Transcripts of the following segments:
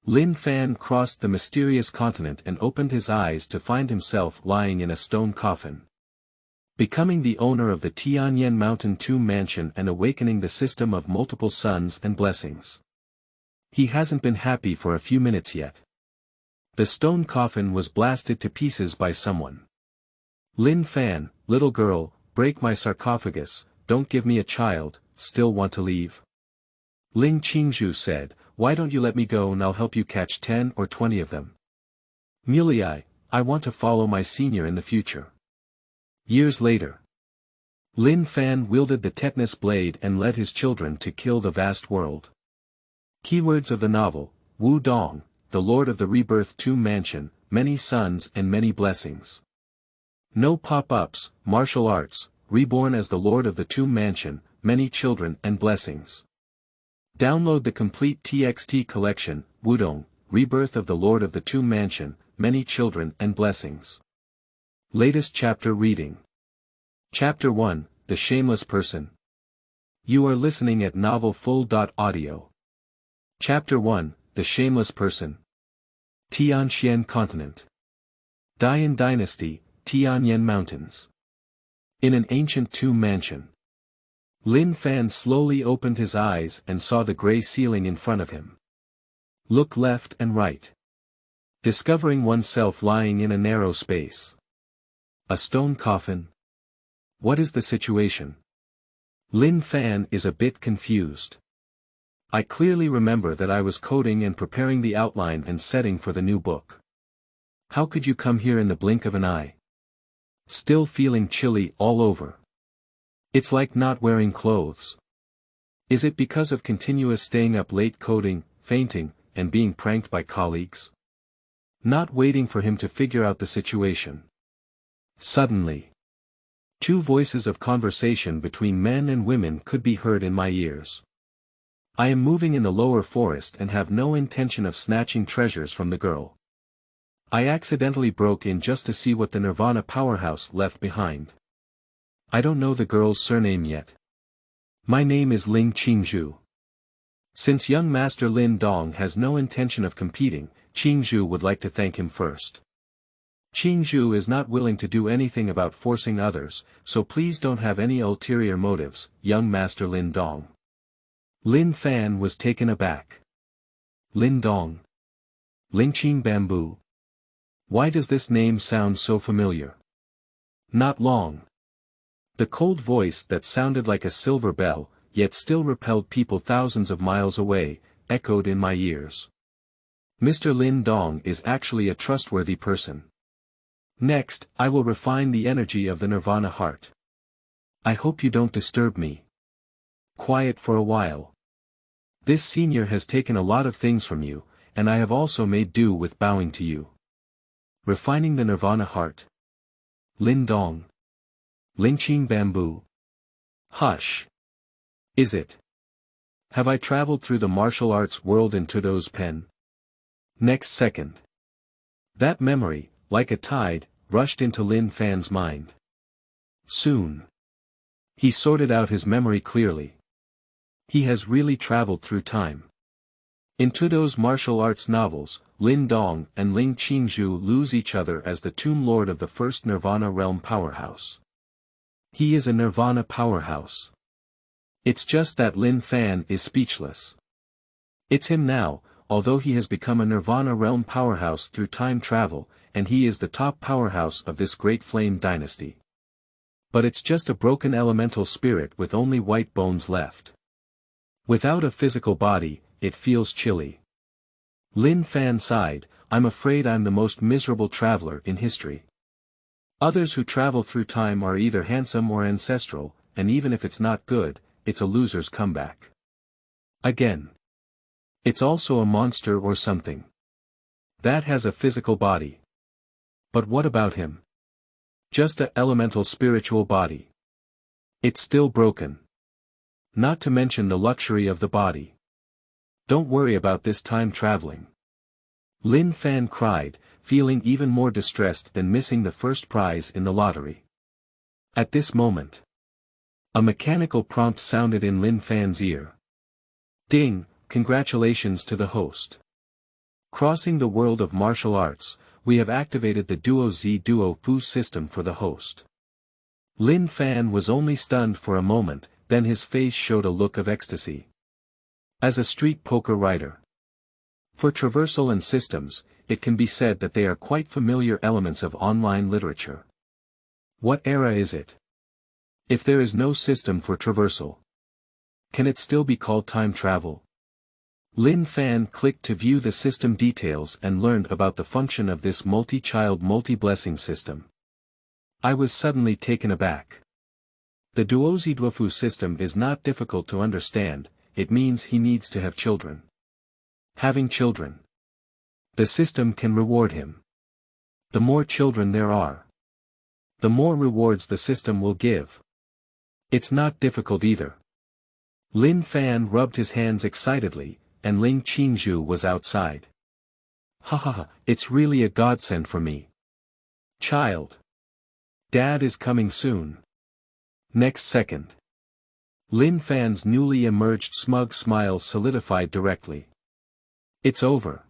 Lin Fan crossed the mysterious continent and opened his eyes to find himself lying in a stone coffin. Becoming the owner of the Tianyan Mountain Tomb Mansion and awakening the system of multiple suns and blessings. He hasn't been happy for a few minutes yet. The stone coffin was blasted to pieces by someone. Lin Fan, little girl, break my sarcophagus, don't give me a child, still want to leave? Ling Qingzhu said, why don't you let me go and I'll help you catch 10 or 20 of them. Mulei, I want to follow my senior in the future. Years later. Lin Fan wielded the tetanus blade and led his children to kill the vast world. Keywords of the novel, Wu Dong, the Lord of the Rebirth Tomb Mansion, many sons and many blessings. No pop-ups, martial arts, reborn as the Lord of the Tomb Mansion, many children and blessings. Download the complete TXT collection, Wudong, Rebirth of the Lord of the Tomb Mansion, many children and blessings. Latest chapter reading. Chapter 1, The Shameless Person. You are listening at novelfull.audio. Chapter 1, The Shameless Person. Tianxian Continent. Dian Dynasty, Tianyan Mountains. In an ancient tomb mansion. Lin Fan slowly opened his eyes and saw the gray ceiling in front of him. Look left and right. Discovering oneself lying in a narrow space. A stone coffin? What is the situation? Lin Fan is a bit confused. I clearly remember that I was coding and preparing the outline and setting for the new book. How could you come here in the blink of an eye? Still feeling chilly all over. It's like not wearing clothes. Is it because of continuous staying up late coding, fainting, and being pranked by colleagues? Not waiting for him to figure out the situation. Suddenly, two voices of conversation between men and women could be heard in my ears. I am moving in the lower forest and have no intention of snatching treasures from the girl. I accidentally broke in just to see what the Nirvana powerhouse left behind. I don't know the girl's surname yet. My name is Ling Qingzhu. Since young Master Lin Dong has no intention of competing, Qingzhu would like to thank him first. Qingzhu is not willing to do anything about forcing others, so please don't have any ulterior motives, young Master Lin Dong. Lin Fan was taken aback. Lin Dong. Lingqing Bamboo. Why does this name sound so familiar? Not long. The cold voice that sounded like a silver bell, yet still repelled people thousands of miles away, echoed in my ears. Mr. Lin Dong is actually a trustworthy person. Next, I will refine the energy of the Nirvana heart. I hope you don't disturb me. Quiet for a while. This senior has taken a lot of things from you, and I have also made do with bowing to you. Refining the Nirvana heart. Lin Dong. Lingqing Bamboo. Hush. Is it? Have I traveled through the martial arts world in Tudo's pen? Next second. That memory, like a tide, rushed into Lin Fan's mind. Soon. He sorted out his memory clearly. He has really traveled through time. In Tudo's martial arts novels, Lin Dong and Ling Qingzhu lose each other as the Tomb Lord of the first Nirvana realm powerhouse. He is a Nirvana powerhouse. It's just that Lin Fan is speechless. It's him now, although he has become a Nirvana realm powerhouse through time travel, and he is the top powerhouse of this great flame dynasty. But it's just a broken elemental spirit with only white bones left. Without a physical body, it feels chilly. Lin Fan sighed, I'm afraid I'm the most miserable traveler in history. Others who travel through time are either handsome or ancestral, and even if it's not good, it's a loser's comeback. Again. It's also a monster or something. That has a physical body. But what about him? Just a elemental spiritual body. It's still broken. Not to mention the luxury of the body. Don't worry about this time traveling. Lin Fan cried, feeling even more distressed than missing the first prize in the lottery. At this moment, a mechanical prompt sounded in Lin Fan's ear. Ding, congratulations to the host. Crossing the world of martial arts, we have activated the Duo Z Duo Fu system for the host. Lin Fan was only stunned for a moment, then his face showed a look of ecstasy. As a street poker writer. For traversal and systems, it can be said that they are quite familiar elements of online literature. What era is it? If there is no system for traversal, can it still be called time travel? Lin Fan clicked to view the system details and learned about the function of this multi-child multi-blessing system. I was suddenly taken aback. The Duozhiduofu system is not difficult to understand, it means he needs to have children. Having children. The system can reward him. The more children there are, the more rewards the system will give. It's not difficult either. Lin Fan rubbed his hands excitedly, and Ling Qingzhu was outside. Ha ha ha, it's really a godsend for me. Child. Dad is coming soon. Next second. Lin Fan's newly emerged smug smile solidified directly. It's over.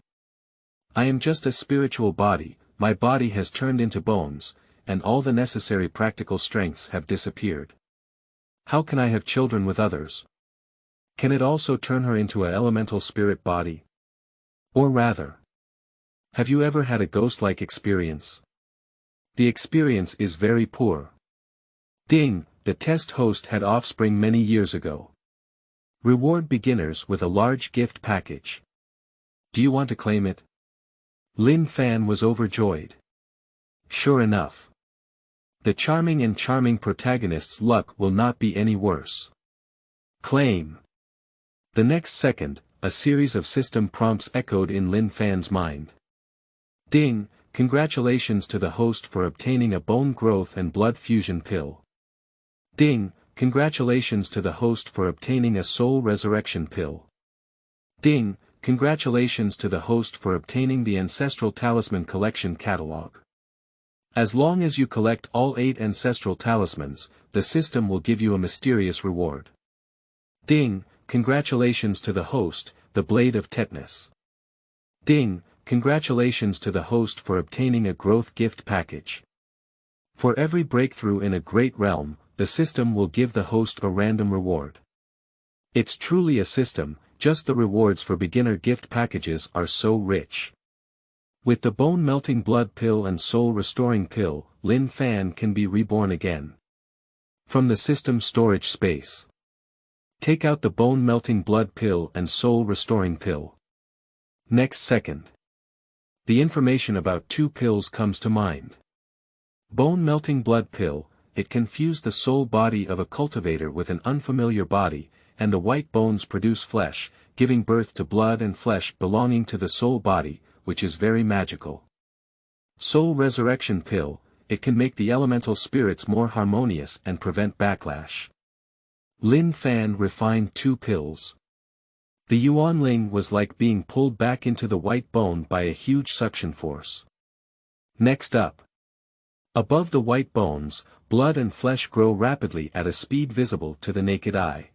I am just a spiritual body, my body has turned into bones, and all the necessary practical strengths have disappeared. How can I have children with others? Can it also turn her into an elemental spirit body? Or rather, have you ever had a ghost-like experience? The experience is very poor. Ding, the test host had offspring many years ago. Reward beginners with a large gift package. Do you want to claim it? Lin Fan was overjoyed. Sure enough. The charming protagonist's luck will not be any worse. Claim. The next second, a series of system prompts echoed in Lin Fan's mind. Ding, congratulations to the host for obtaining a bone growth and blood fusion pill. Ding, congratulations to the host for obtaining a soul resurrection pill. Ding, congratulations to the host for obtaining the Ancestral Talisman Collection Catalog. As long as you collect all 8 ancestral talismans, the system will give you a mysterious reward. Ding, congratulations to the host, the Blade of Tetanus. Ding, congratulations to the host for obtaining a growth gift package. For every breakthrough in a great realm, the system will give the host a random reward. It's truly a system, just the rewards for beginner gift packages are so rich. With the bone-melting blood pill and soul-restoring pill, Lin Fan can be reborn again. From the system storage space. Take out the bone-melting blood pill and soul-restoring pill. Next second. The information about 2 pills comes to mind. Bone-melting blood pill, it can fuse the soul body of a cultivator with an unfamiliar body, and the white bones produce flesh, giving birth to blood and flesh belonging to the soul body, which is very magical. Soul resurrection pill, it can make the elemental spirits more harmonious and prevent backlash. Lin Fan refined 2 pills. The Yuanling was like being pulled back into the white bone by a huge suction force. Next up. Above the white bones, blood and flesh grow rapidly at a speed visible to the naked eye.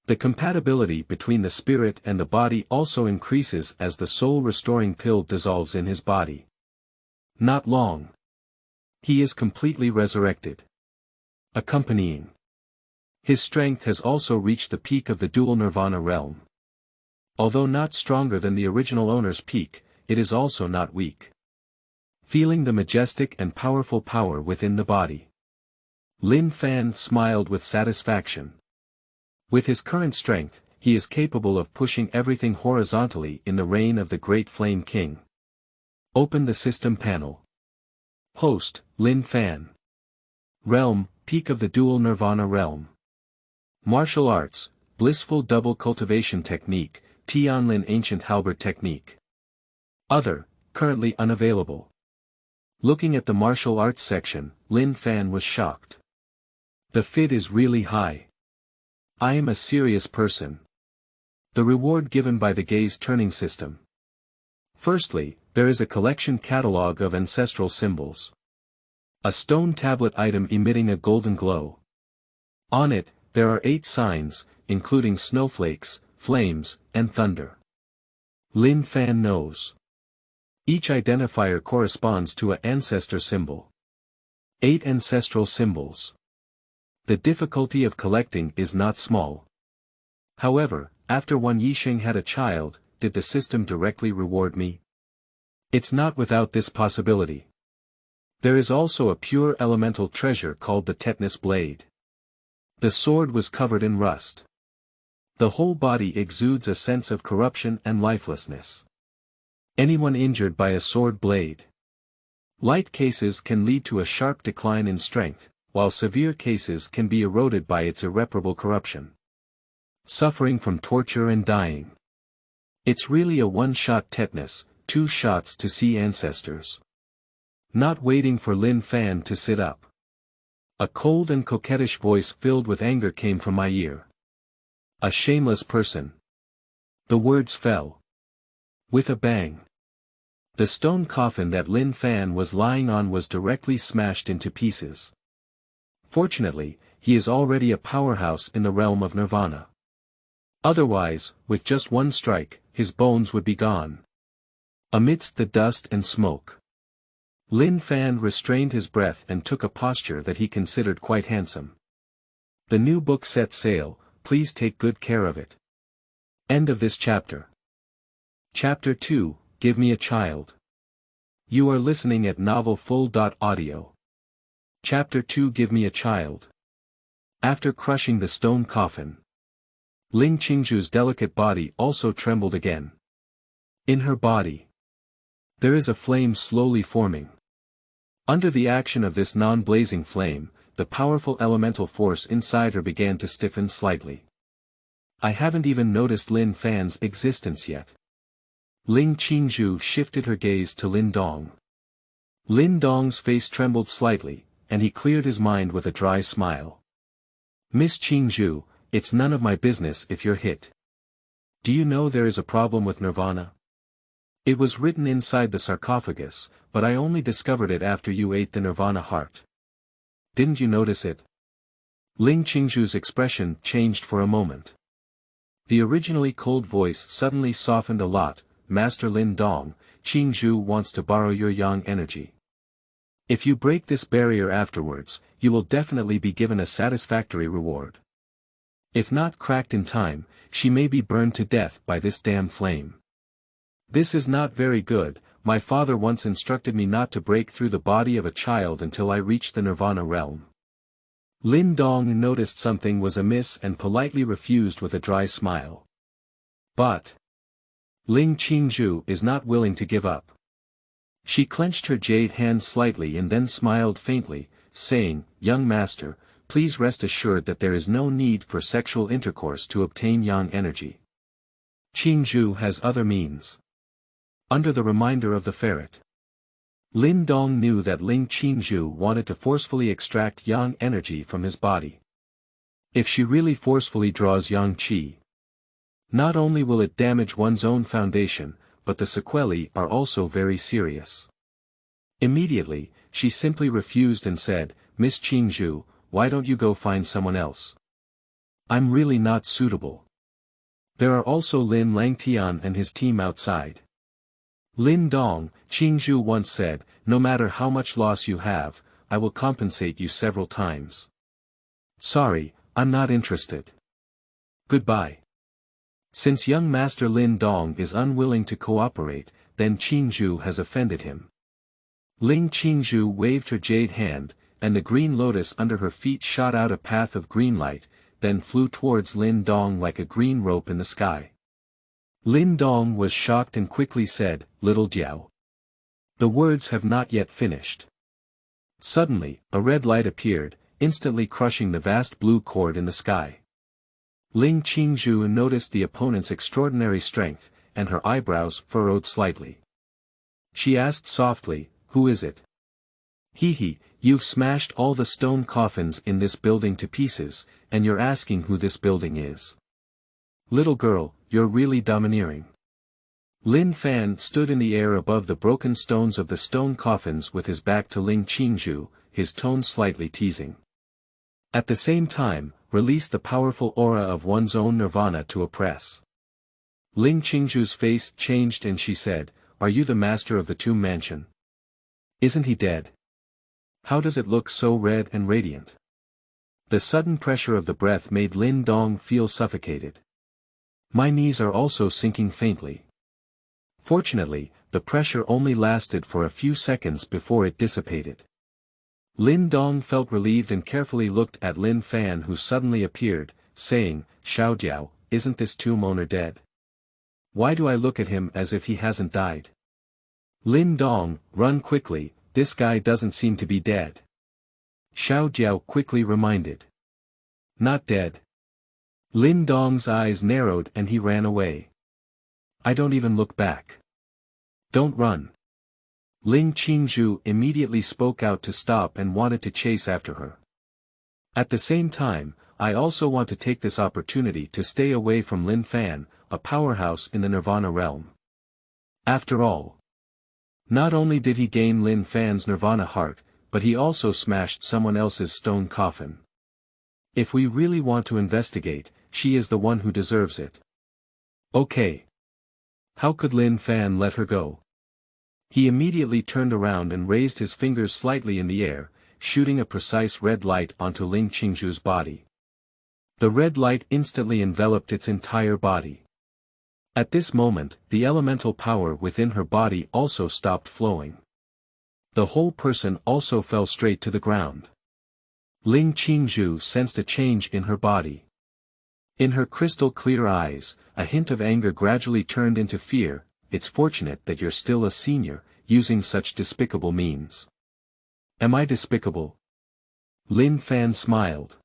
The compatibility between the spirit and the body also increases as the soul-restoring pill dissolves in his body. Not long. He is completely resurrected. Accompanying. His strength has also reached the peak of the dual nirvana realm. Although not stronger than the original owner's peak, it is also not weak. Feeling the majestic and powerful power within the body. Lin Fan smiled with satisfaction. With his current strength, he is capable of pushing everything horizontally in the reign of the Great Flame King. Open the system panel. Host, Lin Fan. Realm, peak of the dual nirvana realm. Martial arts, blissful double cultivation technique, Tianyan ancient halberd technique. Other, currently unavailable. Looking at the martial arts section, Lin Fan was shocked. The fit is really high. I am a serious person. The reward given by the gaze turning system. Firstly, there is a collection catalog of ancestral symbols. A stone tablet item emitting a golden glow. On it, there are 8 signs, including snowflakes, flames, and thunder. Lin Fan knows. Each identifier corresponds to an ancestor symbol. 8 ancestral symbols. The difficulty of collecting is not small. However, after Wan Yixing had a child, did the system directly reward me? It's not without this possibility. There is also a pure elemental treasure called the tetanus blade. The sword was covered in rust. The whole body exudes a sense of corruption and lifelessness. Anyone injured by a sword blade. Light cases can lead to a sharp decline in strength, while severe cases can be eroded by its irreparable corruption. Suffering from torture and dying. It's really a one-shot tetanus, 2 shots to see ancestors. Not waiting for Lin Fan to sit up. A cold and coquettish voice filled with anger came from my ear. A shameless person. The words fell. With a bang. The stone coffin that Lin Fan was lying on was directly smashed into pieces. Fortunately, he is already a powerhouse in the realm of nirvana. Otherwise, with just one strike, his bones would be gone. Amidst the dust and smoke, Lin Fan restrained his breath and took a posture that he considered quite handsome. The new book set sail, please take good care of it. End of this chapter. Chapter 2, Give Me a Child. You are listening at novelfull.audio. Chapter 2, Give Me a Child. After crushing the stone coffin, Ling Qingzhu's delicate body also trembled again. In her body, there is a flame slowly forming. Under the action of this non-blazing flame, the powerful elemental force inside her began to stiffen slightly. I haven't even noticed Lin Fan's existence yet. Ling Qingzhu shifted her gaze to Lin Dong. Lin Dong's face trembled slightly, and he cleared his mind with a dry smile. Miss Qingzhu, it's none of my business if you're hit. Do you know there is a problem with nirvana? It was written inside the sarcophagus, but I only discovered it after you ate the nirvana heart. Didn't you notice it? Ling Qingzhu's expression changed for a moment. The originally cold voice suddenly softened a lot. Master Lin Dong, Qingzhu wants to borrow your yang energy. If you break this barrier afterwards, you will definitely be given a satisfactory reward. If not cracked in time, she may be burned to death by this damn flame. This is not very good. My father once instructed me not to break through the body of a child until I reached the nirvana realm. Lin Dong noticed something was amiss and politely refused with a dry smile. But Ling Qingzhu is not willing to give up. She clenched her jade hand slightly and then smiled faintly, saying, "Young master, please rest assured that there is no need for sexual intercourse to obtain yang energy. Qingzhu has other means." Under the reminder of the ferret, Lin Dong knew that Ling Qingzhu wanted to forcefully extract yang energy from his body. If she really forcefully draws yang qi, not only will it damage one's own foundation, but the sequelae are also very serious. Immediately, she simply refused and said, "Miss Qingzhu, why don't you go find someone else? I'm really not suitable. There are also Lin Langtian and his team outside." Lin Dong, Qingzhu once said, "No matter how much loss you have, I will compensate you several times. Sorry, I'm not interested. Goodbye." Since young master Lin Dong is unwilling to cooperate, then Qingzhu has offended him. Ling Qingzhu waved her jade hand, and the green lotus under her feet shot out a path of green light, then flew towards Lin Dong like a green rope in the sky. Lin Dong was shocked and quickly said, "Little Diao." The words have not yet finished. Suddenly, a red light appeared, instantly crushing the vast blue cord in the sky. Ling Qingzhu noticed the opponent's extraordinary strength, and her eyebrows furrowed slightly. She asked softly, "Who is it?" "Hee, you've smashed all the stone coffins in this building to pieces, and you're asking who this building is. Little girl, you're really domineering." Lin Fan stood in the air above the broken stones of the stone coffins with his back to Ling Qingzhu, his tone slightly teasing. At the same time, release the powerful aura of one's own nirvana to oppress. Ling Qingzhu's face changed and she said, "Are you the master of the tomb mansion? Isn't he dead? How does it look so red and radiant?" The sudden pressure of the breath made Lin Dong feel suffocated. My knees are also sinking faintly. Fortunately, the pressure only lasted for a few seconds before it dissipated. Lin Dong felt relieved and carefully looked at Lin Fan, who suddenly appeared, saying, "Xiao Jiao, isn't this tomb owner dead? Why do I look at him as if he hasn't died?" "Lin Dong, run quickly, this guy doesn't seem to be dead," Xiao Jiao quickly reminded. "Not dead." Lin Dong's eyes narrowed and he ran away. "I don't even look back." "Don't run." Ling Qingzhu immediately spoke out to stop and wanted to chase after her. At the same time, I also want to take this opportunity to stay away from Lin Fan, a powerhouse in the Nirvana realm. After all, not only did he gain Lin Fan's Nirvana heart, but he also smashed someone else's stone coffin. If we really want to investigate, she is the one who deserves it. Okay. How could Lin Fan let her go? He immediately turned around and raised his fingers slightly in the air, shooting a precise red light onto Ling Qingzhu's body. The red light instantly enveloped its entire body. At this moment, the elemental power within her body also stopped flowing. The whole person also fell straight to the ground. Ling Qingzhu sensed a change in her body. In her crystal-clear eyes, a hint of anger gradually turned into fear. "It's fortunate that you're still a senior, using such despicable means." "Am I despicable?" Lin Fan smiled.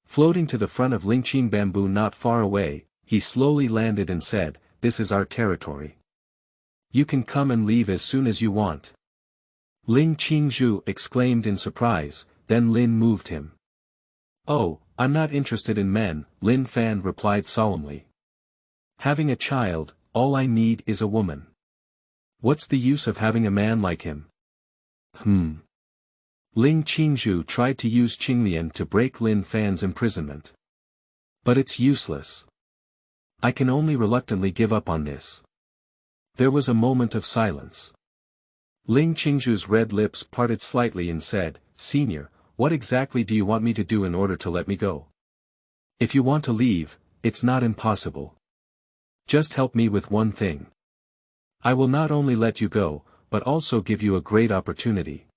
Floating to the front of Ling Qing bamboo not far away, he slowly landed and said, "This is our territory. You can come and leave as soon as you want." Ling Qingzhu exclaimed in surprise, then Lin moved him. "Oh, I'm not interested in men," Lin Fan replied solemnly. "Having a child, all I need is a woman. What's the use of having a man like him?" Ling Qingzhu tried to use Qinglian to break Lin Fan's imprisonment. "But it's useless. I can only reluctantly give up on this." There was a moment of silence. Ling Qingzhu's red lips parted slightly and said, "Senior, what exactly do you want me to do in order to let me go? If you want to leave, it's not impossible. Just help me with one thing. I will not only let you go, but also give you a great opportunity."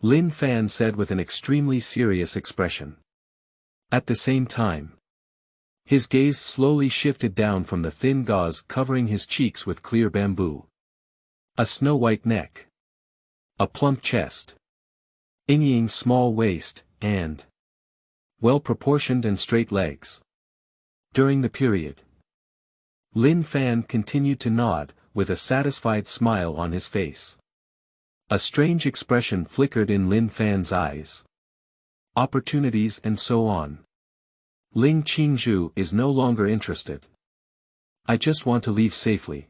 Lin Fan said with an extremely serious expression. At the same time, his gaze slowly shifted down from the thin gauze covering his cheeks with clear bamboo. A snow-white neck. A plump chest. Ying small waist, and well-proportioned and straight legs. During the period, Lin Fan continued to nod, with a satisfied smile on his face. A strange expression flickered in Lin Fan's eyes. Opportunities and so on. Ling Qingzhu is no longer interested. I just want to leave safely.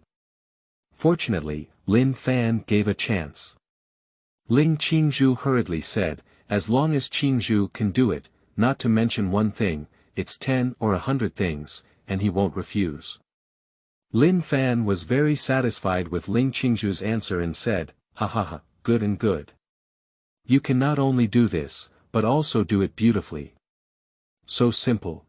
Fortunately, Lin Fan gave a chance. Ling Qingzhu hurriedly said, "As long as Qingzhu can do it, not to mention one thing, it's 10 or 100 things, and he won't refuse." Lin Fan was very satisfied with Ling Qingzhu's answer and said, "Ha ha ha, good and good. You can not only do this, but also do it beautifully. So simple."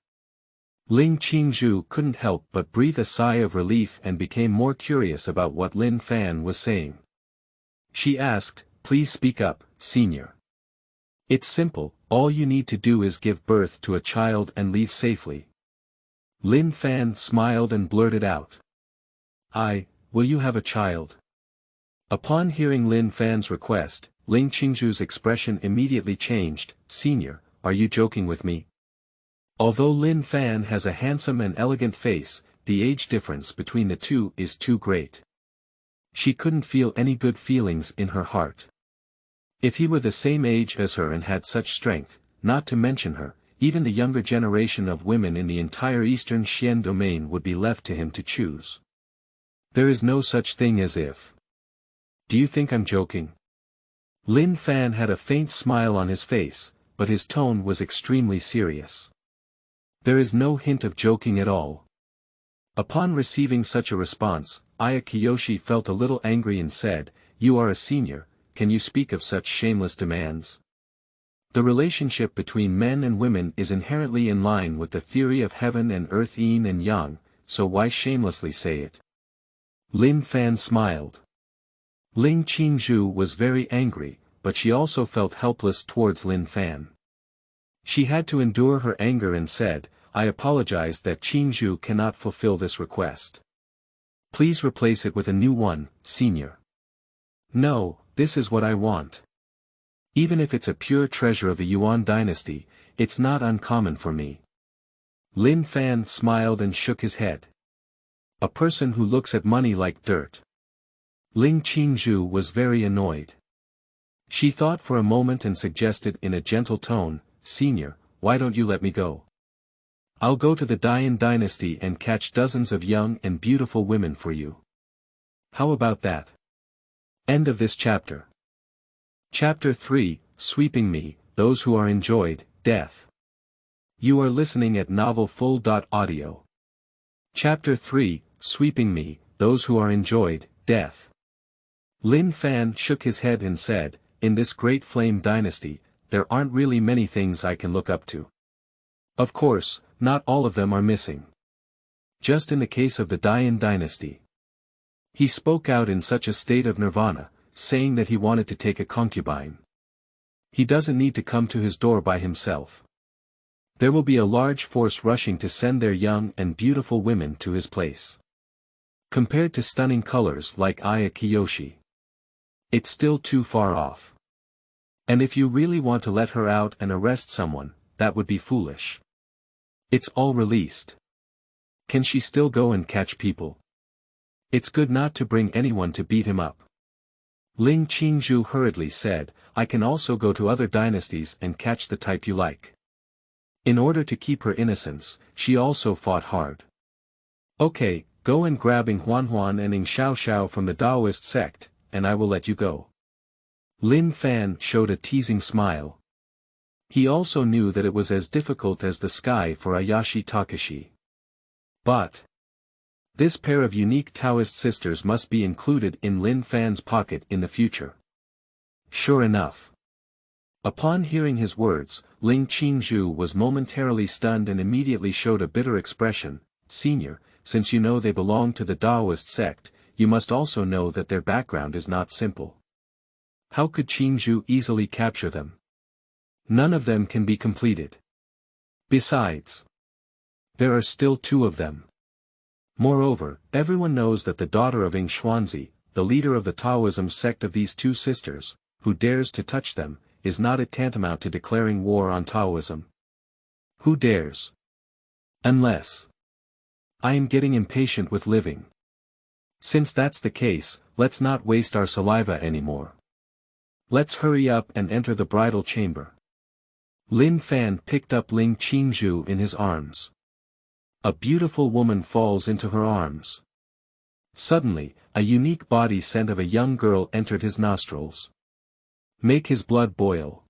Ling Qingzhu couldn't help but breathe a sigh of relief and became more curious about what Lin Fan was saying. She asked, "Please speak up, senior." "It's simple, all you need to do is give birth to a child and leave safely." Lin Fan smiled and blurted out, Will you have a child?" Upon hearing Lin Fan's request, Ling Qingzhu's expression immediately changed. "Senior, are you joking with me?" Although Lin Fan has a handsome and elegant face, the age difference between the two is too great. She couldn't feel any good feelings in her heart. If he were the same age as her and had such strength, not to mention her, even the younger generation of women in the entire eastern Xian domain would be left to him to choose. There is no such thing as if. Do you think I'm joking? Lin Fan had a faint smile on his face, but his tone was extremely serious. There is no hint of joking at all. Upon receiving such a response, Aya Kiyoshi felt a little angry and said, "You are a senior, can you speak of such shameless demands?" The relationship between men and women is inherently in line with the theory of heaven and earth yin and yang, so why shamelessly say it? Lin Fan smiled. Ling Qingzhu was very angry, but she also felt helpless towards Lin Fan. She had to endure her anger and said, "I apologize that Qingzhu cannot fulfill this request. Please replace it with a new one, senior." "No, this is what I want. Even if it's a pure treasure of the Yuan dynasty, it's not uncommon for me." Lin Fan smiled and shook his head. A person who looks at money like dirt. Ling Qingzhu was very annoyed. She thought for a moment and suggested in a gentle tone, "Senior, why don't you let me go? I'll go to the Dian dynasty and catch dozens of young and beautiful women for you. How about that?" End of this chapter. Chapter 3, Sweeping Me, Those Who Are Enjoyed, Death. You are listening at novelfull.audio. Chapter 3, Sweeping Me, Those Who Are Enjoyed, Death. Lin Fan shook his head and said, "In this great flame dynasty, there aren't really many things I can look up to. Of course, not all of them are missing. Just in the case of the Dian dynasty." He spoke out in such a state of nirvana, saying that he wanted to take a concubine. He doesn't need to come to his door by himself. There will be a large force rushing to send their young and beautiful women to his place. Compared to stunning colors like Aya Kiyoshi, it's still too far off. And if you really want to let her out and arrest someone, that would be foolish. It's all released. Can she still go and catch people? It's good not to bring anyone to beat him up. Ling Qingzhu hurriedly said, "I can also go to other dynasties and catch the type you like." In order to keep her innocence, she also fought hard. "Okay, go and grab Ing Huanhuan and Ing Xiaoxiao from the Taoist sect, and I will let you go." Lin Fan showed a teasing smile. He also knew that it was as difficult as the sky for Ayashi Takashi. But this pair of unique Taoist sisters must be included in Lin Fan's pocket in the future. Sure enough. Upon hearing his words, Ling Qingzhu was momentarily stunned and immediately showed a bitter expression. "Senior, since you know they belong to the Taoist sect, you must also know that their background is not simple. How could Qingzhu easily capture them? None of them can be completed. Besides, there are still two of them. Moreover, everyone knows that the daughter of Ing Xuanzi, the leader of the Taoism sect of these two sisters, who dares to touch them, is not it tantamount to declaring war on Taoism? Who dares? Unless I am getting impatient with living. Since that's the case, let's not waste our saliva anymore. Let's hurry up and enter the bridal chamber." Lin Fan picked up Ling Qingzhu in his arms. A beautiful woman falls into her arms. Suddenly, a unique body scent of a young girl entered his nostrils. Make his blood boil.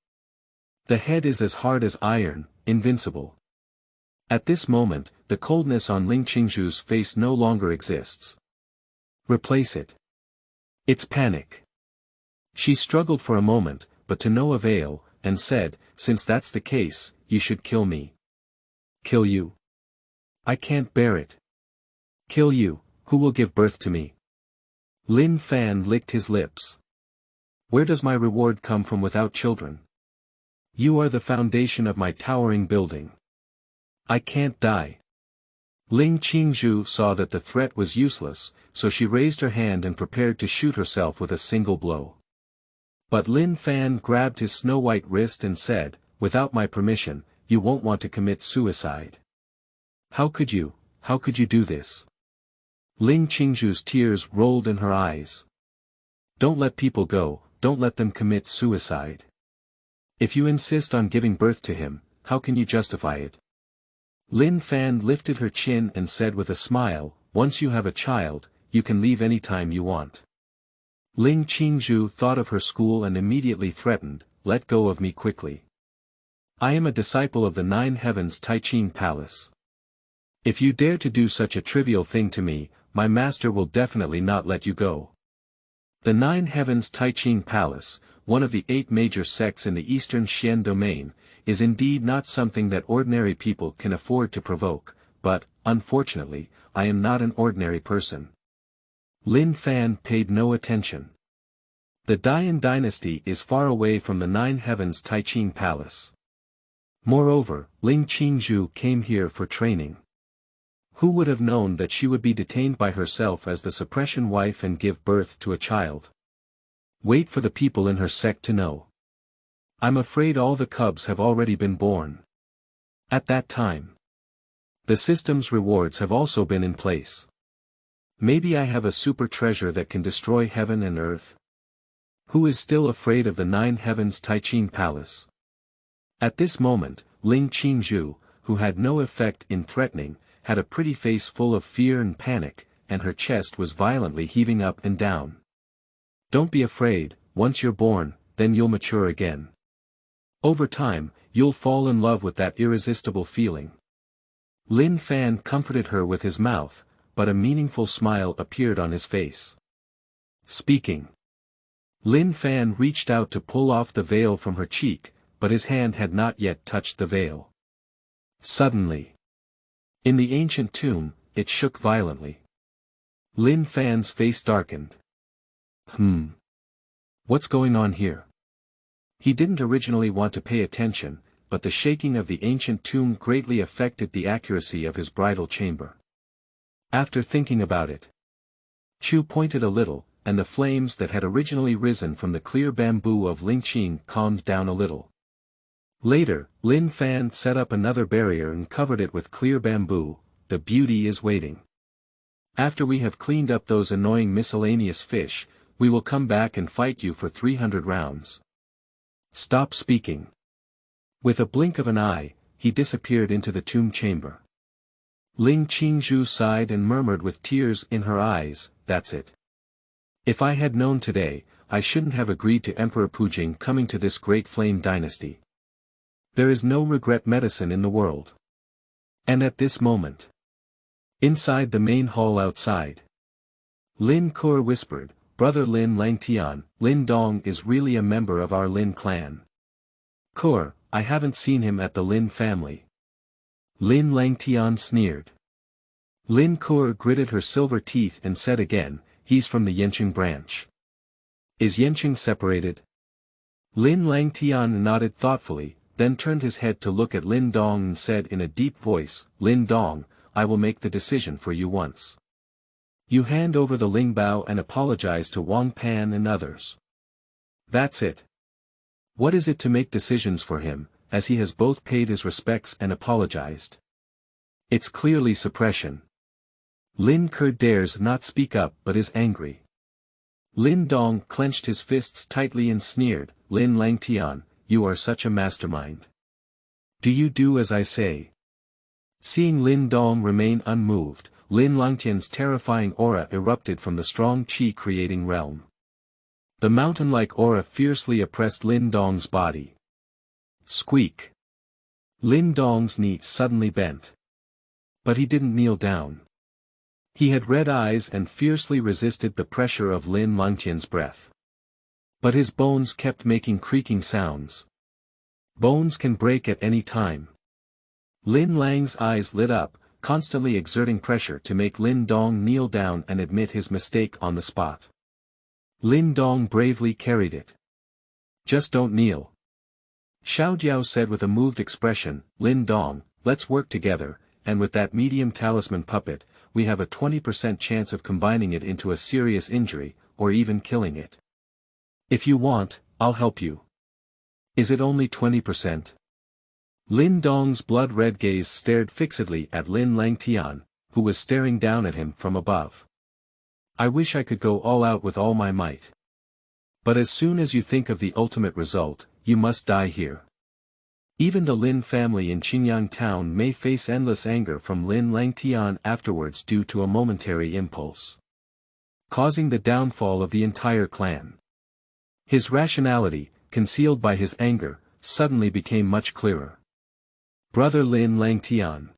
The head is as hard as iron, invincible. At this moment, the coldness on Ling Qingzhu's face no longer exists. Replace it. It's panic. She struggled for a moment, but to no avail, and said, "Since that's the case, you should kill me." "Kill you? I can't bear it." "Kill you, who will give birth to me?" Lin Fan licked his lips. "Where does my reward come from without children? You are the foundation of my towering building. I can't die." Ling Qingzhu saw that the threat was useless, so she raised her hand and prepared to shoot herself with a single blow. But Lin Fan grabbed his snow-white wrist and said, "Without my permission, you won't want to commit suicide. How could you do this?" Ling Qingzhu's tears rolled in her eyes. "Don't let people go, don't let them commit suicide. If you insist on giving birth to him, how can you justify it?" Lin Fan lifted her chin and said with a smile, "Once you have a child, you can leave any time you want." Ling Qingzhu thought of her school and immediately threatened, "Let go of me quickly. I am a disciple of the Nine Heavens Taiching Palace. If you dare to do such a trivial thing to me, my master will definitely not let you go. The Nine Heavens Taiqing Palace, one of the 8 major sects in the eastern Xian domain, is indeed not something that ordinary people can afford to provoke, but, unfortunately, I am not an ordinary person. Lin Fan paid no attention. The Dian dynasty is far away from the Nine Heavens Taiqing Palace. Moreover, Ling Qingzhu came here for training. Who would have known that she would be detained by herself as the suppression wife and give birth to a child? Wait for the people in her sect to know. I'm afraid all the cubs have already been born. At that time, the system's rewards have also been in place. Maybe I have a super treasure that can destroy heaven and earth. Who is still afraid of the Nine Heavens Taiqing Palace? At this moment, Ling Qingzhu, who had no effect in threatening, had a pretty face full of fear and panic, and her chest was violently heaving up and down. Don't be afraid, once you're born, then you'll mature again. Over time, you'll fall in love with that irresistible feeling. Lin Fan comforted her with his mouth, but a meaningful smile appeared on his face. Speaking. Lin Fan reached out to pull off the veil from her cheek, but his hand had not yet touched the veil. Suddenly, in the ancient tomb, it shook violently. Lin Fan's face darkened. What's going on here? He didn't originally want to pay attention, but the shaking of the ancient tomb greatly affected the accuracy of his bridal chamber. After thinking about it, Chu pointed a little, and the flames that had originally risen from the clear bamboo of Ling Qing calmed down a little. Later, Lin Fan set up another barrier and covered it with clear bamboo. The beauty is waiting. After we have cleaned up those annoying miscellaneous fish, we will come back and fight you for 300 rounds. Stop speaking. With a blink of an eye, he disappeared into the tomb chamber. Ling Qingzhu sighed and murmured with tears in her eyes, "That's it. If I had known today, I shouldn't have agreed to Emperor Pujing coming to this great flame dynasty. There is no regret medicine in the world." And at this moment, inside the main hall outside, Lin Ker whispered, "Brother Lin Langtian, Lin Dong is really a member of our Lin clan. Ker, I haven't seen him at the Lin family." Lin Langtian sneered. Lin Ker gritted her silver teeth and said again, "He's from the Yanqing branch. Is Yanqing separated?" Lin Langtian nodded thoughtfully, then turned his head to look at Lin Dong and said in a deep voice, "Lin Dong, I will make the decision for you once. You hand over the Ling Bao and apologize to Wang Pan and others. That's it. What is it to make decisions for him, as he has both paid his respects and apologized? It's clearly suppression." Lin Ker dares not speak up but is angry. Lin Dong clenched his fists tightly and sneered, "Lin Langtian, you are such a mastermind. Do you do as I say?" Seeing Lin Dong remain unmoved, Lin Langtian's terrifying aura erupted from the strong qi-creating realm. The mountain-like aura fiercely oppressed Lin Dong's body. Squeak! Lin Dong's knee suddenly bent. But he didn't kneel down. He had red eyes and fiercely resisted the pressure of Lin Langtian's breath. But his bones kept making creaking sounds. Bones can break at any time. Lin Lang's eyes lit up, constantly exerting pressure to make Lin Dong kneel down and admit his mistake on the spot. Lin Dong bravely carried it. "Just don't kneel." Xiao Jiao said with a moved expression, "Lin Dong, let's work together, and with that medium talisman puppet, we have a 20% chance of combining it into a serious injury, or even killing it. If you want, I'll help you." "Is it only 20%? Lin Dong's blood-red gaze stared fixedly at Lin Langtian, who was staring down at him from above. "I wish I could go all out with all my might. But as soon as you think of the ultimate result, you must die here." Even the Lin family in Tianyan town may face endless anger from Lin Langtian afterwards due to a momentary impulse, causing the downfall of the entire clan. His rationality, concealed by his anger, suddenly became much clearer. "Brother Lin Langtian.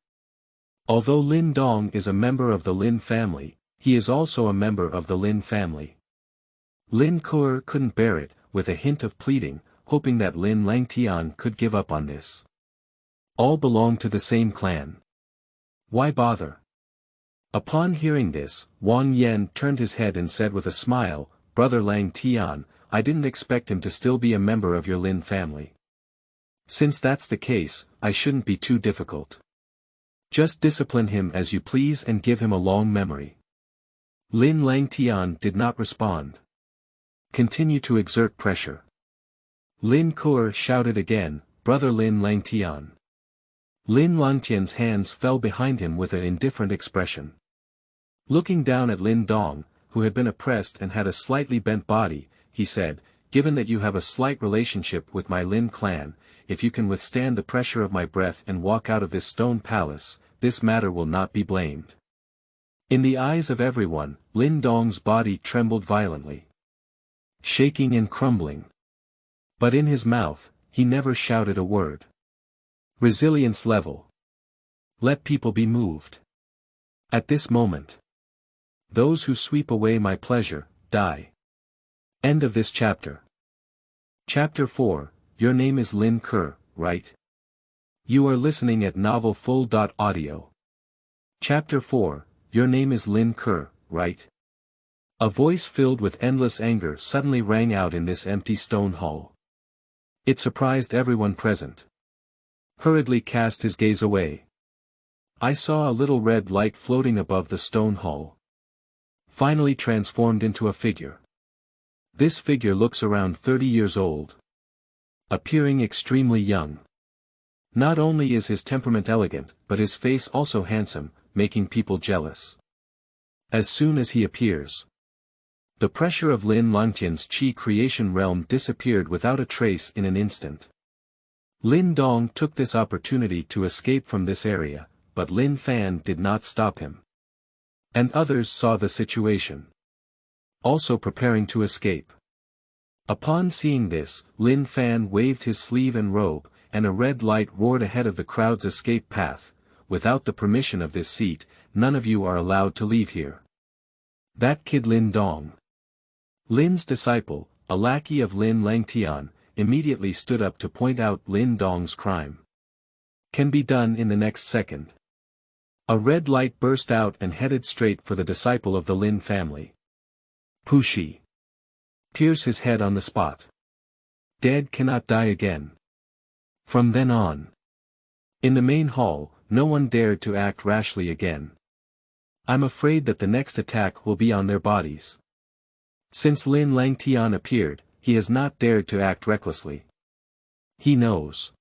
Although Lin Dong is a member of the Lin family, he is also a member of the Lin family. Lin Ker couldn't bear it, with a hint of pleading, hoping that Lin Langtian could give up on this. All belong to the same clan. Why bother? Upon hearing this, Wang Yan turned his head and said with a smile, "Brother Lang Tian, I didn't expect him to still be a member of your Lin family. Since that's the case, I shouldn't be too difficult. Just discipline him as you please and give him a long memory." Lin Langtian did not respond. Continue to exert pressure. Lin Ker shouted again, "Brother Lin Langtian." Lin Langtian's hands fell behind him with an indifferent expression. Looking down at Lin Dong, who had been oppressed and had a slightly bent body, he said, "Given that you have a slight relationship with my Lin clan, if you can withstand the pressure of my breath and walk out of this stone palace, this matter will not be blamed." In the eyes of everyone, Lin Dong's body trembled violently, shaking and crumbling. But in his mouth, he never shouted a word. Resilience level. Let people be moved. At this moment, those who sweep away my pleasure, die. End of this chapter. Chapter 4, Your name is Lin Ker, right? You are listening at novelfull.audio. Chapter 4, Your name is Lin Ker, right? A voice filled with endless anger suddenly rang out in this empty stone hall. It surprised everyone present. Hurriedly cast his gaze away. I saw a little red light floating above the stone hall. Finally transformed into a figure. This figure looks around 30 years old. Appearing extremely young. Not only is his temperament elegant, but his face also handsome, making people jealous. As soon as he appears, the pressure of Lin Langtian's Qi creation realm disappeared without a trace in an instant. Lin Dong took this opportunity to escape from this area, but Lin Fan did not stop him. And others saw the situation, also preparing to escape. Upon seeing this, Lin Fan waved his sleeve and robe, and a red light roared ahead of the crowd's escape path. Without the permission of this seat, none of you are allowed to leave here. That kid Lin Dong, Lin's disciple, a lackey of Lin Langtian, immediately stood up to point out Lin Dong's crime. Can be done in the next second. A red light burst out and headed straight for the disciple of the Lin family. Pushi. Pierce his head on the spot. Dead cannot die again. From then on, in the main hall, no one dared to act rashly again. I'm afraid that the next attack will be on their bodies. Since Lin Langtian appeared, he has not dared to act recklessly. He knows.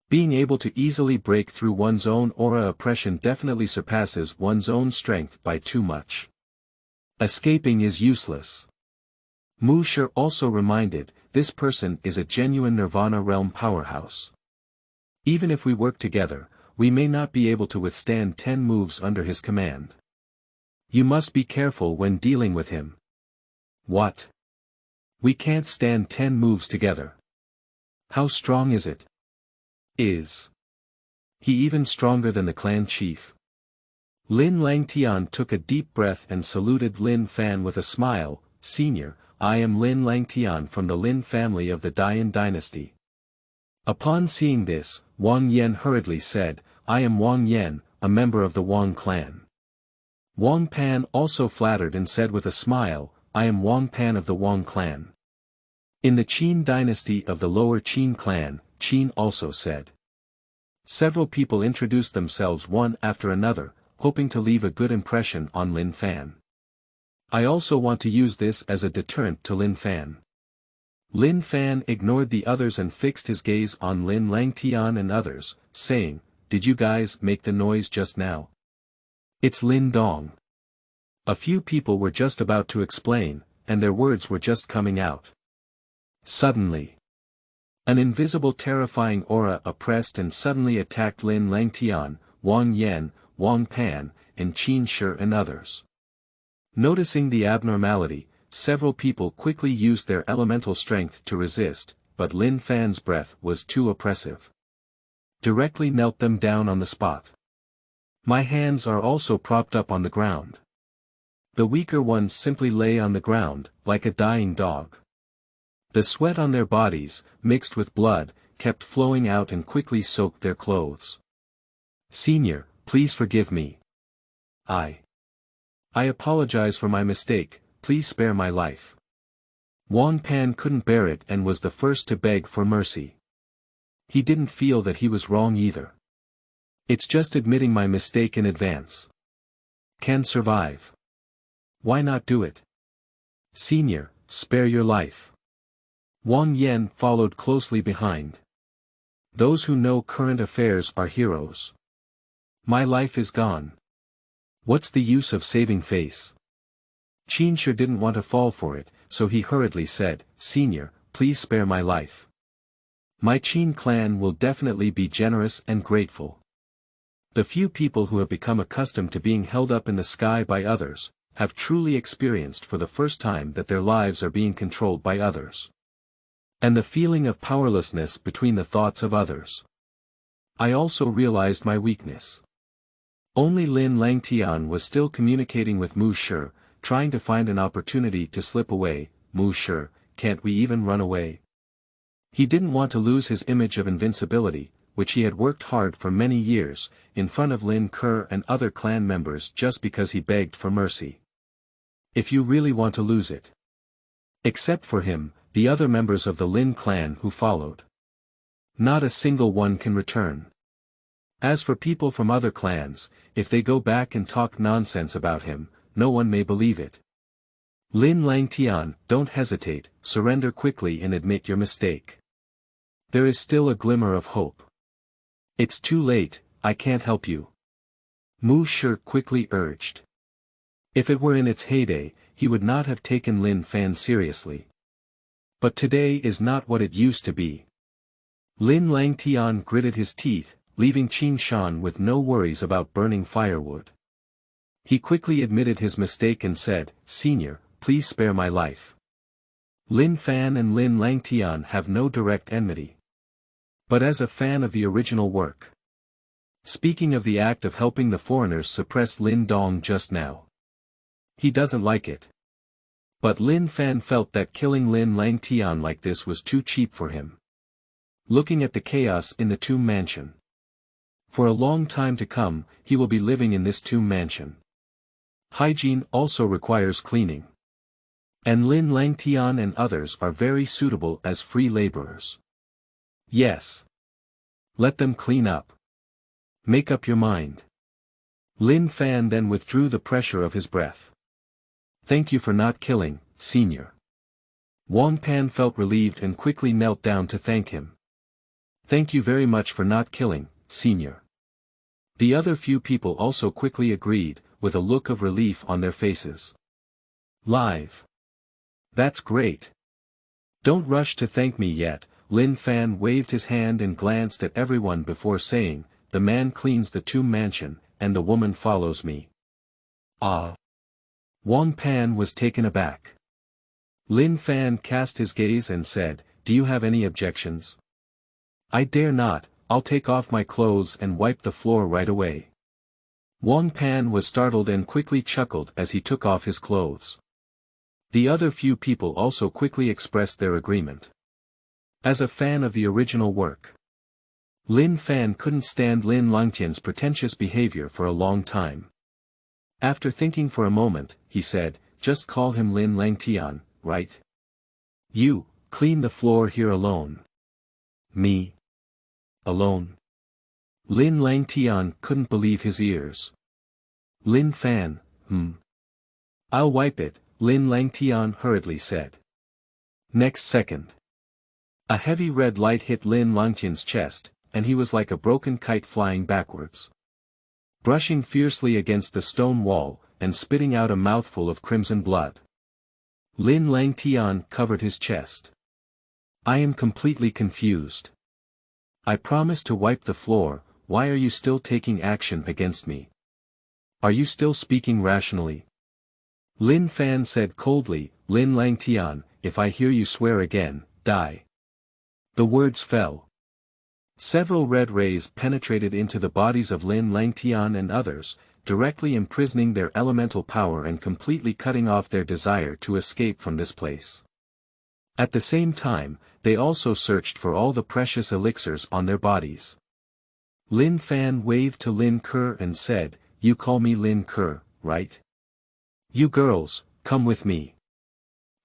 Being able to easily break through one's own aura oppression definitely surpasses one's own strength by too much. Escaping is useless. Mu Shi also reminded, this person is a genuine Nirvana realm powerhouse. Even if we work together, we may not be able to withstand 10 moves under his command. You must be careful when dealing with him. What? We can't stand 10 moves together. How strong is it? Is he even stronger than the clan chief? Lin Langtian took a deep breath and saluted Lin Fan with a smile. Senior, I am Lin Langtian from the Lin family of the Dian dynasty. Upon seeing this, Wang Yan hurriedly said, I am Wang Yan, a member of the Wang clan. Wang Pan also flattered and said with a smile, I am Wang Pan of the Wang clan. In the Qin dynasty of the lower Qin clan, Qin also said. Several people introduced themselves one after another, hoping to leave a good impression on Lin Fan. I also want to use this as a deterrent to Lin Fan. Lin Fan ignored the others and fixed his gaze on Lin Langtian and others, saying, Did you guys make the noise just now? It's Lin Dong. A few people were just about to explain, and their words were just coming out. Suddenly, an invisible terrifying aura oppressed and suddenly attacked Lin Langtian, Wang Yan, Wang Pan, and Qin Shi and others. Noticing the abnormality, several people quickly used their elemental strength to resist, but Lin Fan's breath was too oppressive. Directly knelt them down on the spot. My hands are also propped up on the ground. The weaker ones simply lay on the ground, like a dying dog. The sweat on their bodies, mixed with blood, kept flowing out and quickly soaked their clothes. Senior, please forgive me. I apologize for my mistake, please spare my life. Wang Pan couldn't bear it and was the first to beg for mercy. He didn't feel that he was wrong either. It's just admitting my mistake in advance. Can survive. Why not do it? Senior, spare your life. Wang Yan followed closely behind. Those who know current affairs are heroes. My life is gone. What's the use of saving face? Qingzhu didn't want to fall for it, so he hurriedly said, Senior, please spare my life. My Qin clan will definitely be generous and grateful. The few people who have become accustomed to being held up in the sky by others, have truly experienced for the first time that their lives are being controlled by others. And the feeling of powerlessness between the thoughts of others. I also realized my weakness. Only Lin Langtian was still communicating with Mu Shi, trying to find an opportunity to slip away. Mu Shi, can't we even run away? He didn't want to lose his image of invincibility, which he had worked hard for many years, in front of Lin Ker and other clan members just because he begged for mercy. If you really want to lose it. Except for him, the other members of the Lin clan who followed. Not a single one can return. As for people from other clans, if they go back and talk nonsense about him, no one may believe it. Lin Langtian, don't hesitate, surrender quickly and admit your mistake. There is still a glimmer of hope. It's too late, I can't help you. Mu Shi quickly urged. If it were in its heyday, he would not have taken Lin Fan seriously. But today is not what it used to be. Lin Langtian gritted his teeth, leaving Qin Shan with no worries about burning firewood. He quickly admitted his mistake and said, Senior, please spare my life. Lin Fan and Lin Langtian have no direct enmity. But as a fan of the original work. Speaking of the act of helping the foreigners suppress Lin Dong just now. He doesn't like it. But Lin Fan felt that killing Lin Langtian like this was too cheap for him. Looking at the chaos in the tomb mansion. For a long time to come, he will be living in this tomb mansion. Hygiene also requires cleaning. And Lin Langtian and others are very suitable as free laborers. Yes. Let them clean up. Make up your mind. Lin Fan then withdrew the pressure of his breath. Thank you for not killing, Senior. Wang Pan felt relieved and quickly knelt down to thank him. Thank you very much for not killing, Senior. The other few people also quickly agreed, with a look of relief on their faces. Live. That's great. Don't rush to thank me yet. Lin Fan waved his hand and glanced at everyone before saying, the man cleans the tomb mansion, and the woman follows me. Ah. Wang Pan was taken aback. Lin Fan cast his gaze and said, do you have any objections? I dare not, I'll take off my clothes and wipe the floor right away. Wang Pan was startled and quickly chuckled as he took off his clothes. The other few people also quickly expressed their agreement. As a fan of the original work, Lin Fan couldn't stand Lin Langtian's pretentious behavior for a long time. After thinking for a moment, he said, just call him Lin Langtian, right? You, clean the floor here alone. Me? Alone? Lin Langtian couldn't believe his ears. Lin Fan, I'll wipe it, Lin Langtian hurriedly said. Next second. A heavy red light hit Lin Langtian's chest, and he was like a broken kite flying backwards. Brushing fiercely against the stone wall, and spitting out a mouthful of crimson blood. Lin Langtian covered his chest. I am completely confused. I promised to wipe the floor, why are you still taking action against me? Are you still speaking rationally? Lin Fan said coldly, Lin Langtian, if I hear you swear again, die. The words fell. Several red rays penetrated into the bodies of Lin Langtian and others, directly imprisoning their elemental power and completely cutting off their desire to escape from this place. At the same time, they also searched for all the precious elixirs on their bodies. Lin Fan waved to Lin Ker and said, "You call me Lin Ker, right? You girls, come with me."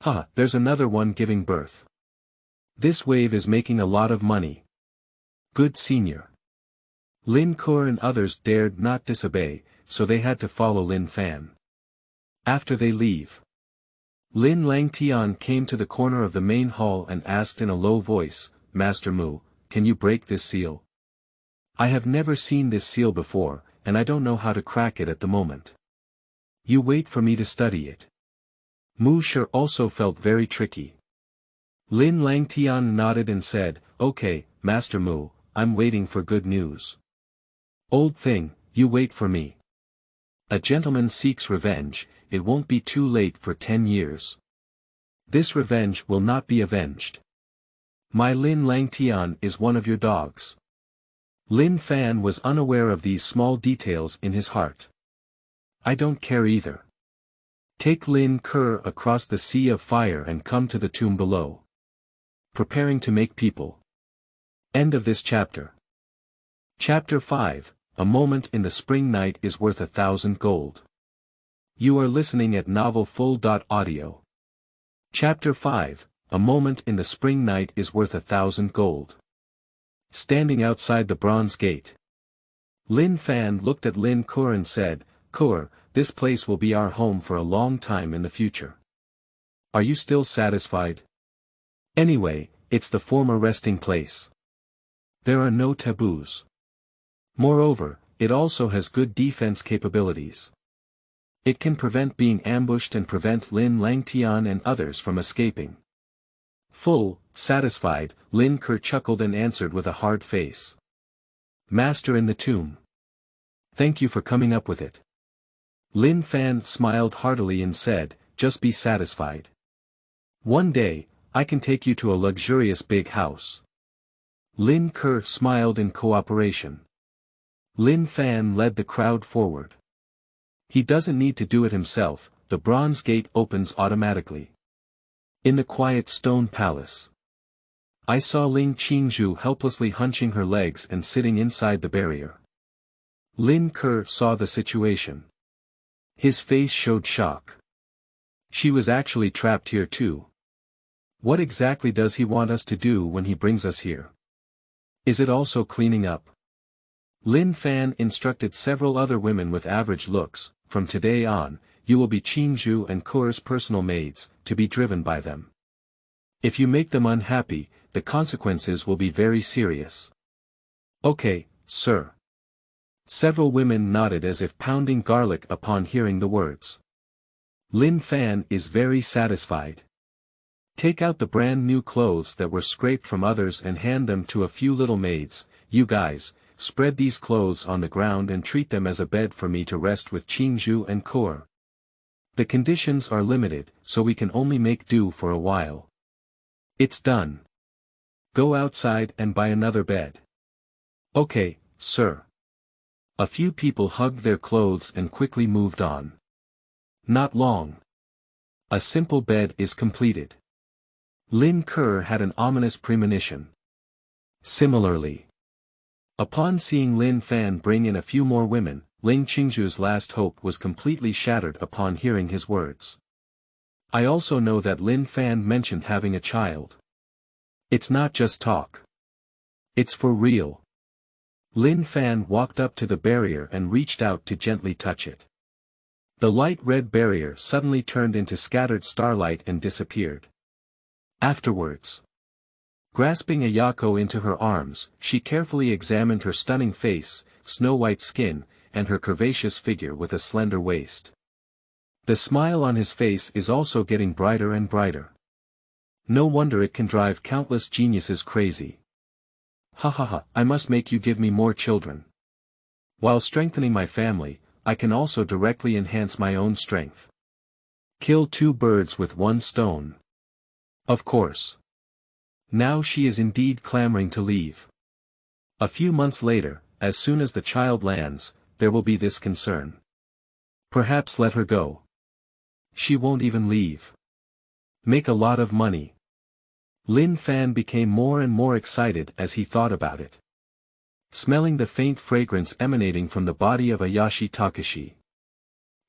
"Ha, there's another one giving birth. This wave is making a lot of money. Good senior." Lin Ker and others dared not disobey, so they had to follow Lin Fan. After they leave, Lin Langtian came to the corner of the main hall and asked in a low voice, "Master Mu, can you break this seal? I have never seen this seal before, and I don't know how to crack it at the moment. You wait for me to study it." Mu Shi also felt very tricky. Lin Langtian nodded and said, "Okay, Master Mu, I'm waiting for good news." "Old thing, you wait for me. A gentleman seeks revenge, it won't be too late for 10 years. This revenge will not be avenged. My Lin Langtian is one of your dogs." Lin Fan was unaware of these small details in his heart. "I don't care either. Take Lin Ker across the sea of fire and come to the tomb below. Preparing to make people." End of this chapter. Chapter 5, A Moment in the Spring Night is Worth 1,000 Gold. You are listening at novelfull.audio. Chapter 5, A Moment in the Spring Night is Worth 1,000 Gold. Standing outside the bronze gate, Lin Fan looked at Lin Ker and said, "Ker, this place will be our home for a long time in the future. Are you still satisfied? Anyway, it's the former resting place. There are no taboos. Moreover, it also has good defense capabilities. It can prevent being ambushed and prevent Lin Langtian and others from escaping." Satisfied, Lin Ker chuckled and answered with a hard face. "Master in the tomb. Thank you for coming up with it." Lin Fan smiled heartily and said, "Just be satisfied. One day, I can take you to a luxurious big house." Lin Ker smiled in cooperation. Lin Fan led the crowd forward. He doesn't need to do it himself, the bronze gate opens automatically. In the quiet stone palace, I saw Ling Qingzhu helplessly hunching her legs and sitting inside the barrier. Lin Ker saw the situation. His face showed shock. She was actually trapped here too. What exactly does he want us to do when he brings us here? Is it also cleaning up? Lin Fan instructed several other women with average looks, "From today on, you will be Qingzhu and Ker's personal maids, to be driven by them. If you make them unhappy, the consequences will be very serious." "Okay, sir." Several women nodded as if pounding garlic upon hearing the words. Lin Fan is very satisfied. Take out the brand new clothes that were scraped from others and hand them to a few little maids. "You guys, spread these clothes on the ground and treat them as a bed for me to rest with Qingzhu and Ker. The conditions are limited, so we can only make do for a while." "It's done. Go outside and buy another bed." "Okay, sir." A few people hugged their clothes and quickly moved on. Not long. A simple bed is completed. Lin Ker had an ominous premonition. Similarly, upon seeing Lin Fan bring in a few more women, Ling Qingzhu's last hope was completely shattered upon hearing his words. I also know that Lin Fan mentioned having a child. It's not just talk. It's for real. Lin Fan walked up to the barrier and reached out to gently touch it. The light red barrier suddenly turned into scattered starlight and disappeared. Afterwards, grasping Ayako into her arms, she carefully examined her stunning face, snow-white skin, and her curvaceous figure with a slender waist. The smile on his face is also getting brighter and brighter. No wonder it can drive countless geniuses crazy. Ha ha ha, I must make you give me more children. While strengthening my family, I can also directly enhance my own strength. Kill two birds with one stone. Of course. Now she is indeed clamoring to leave. A few months later, as soon as the child lands, there will be this concern. Perhaps let her go. She won't even leave. Make a lot of money. Lin Fan became more and more excited as he thought about it. Smelling the faint fragrance emanating from the body of Ayashi Takashi.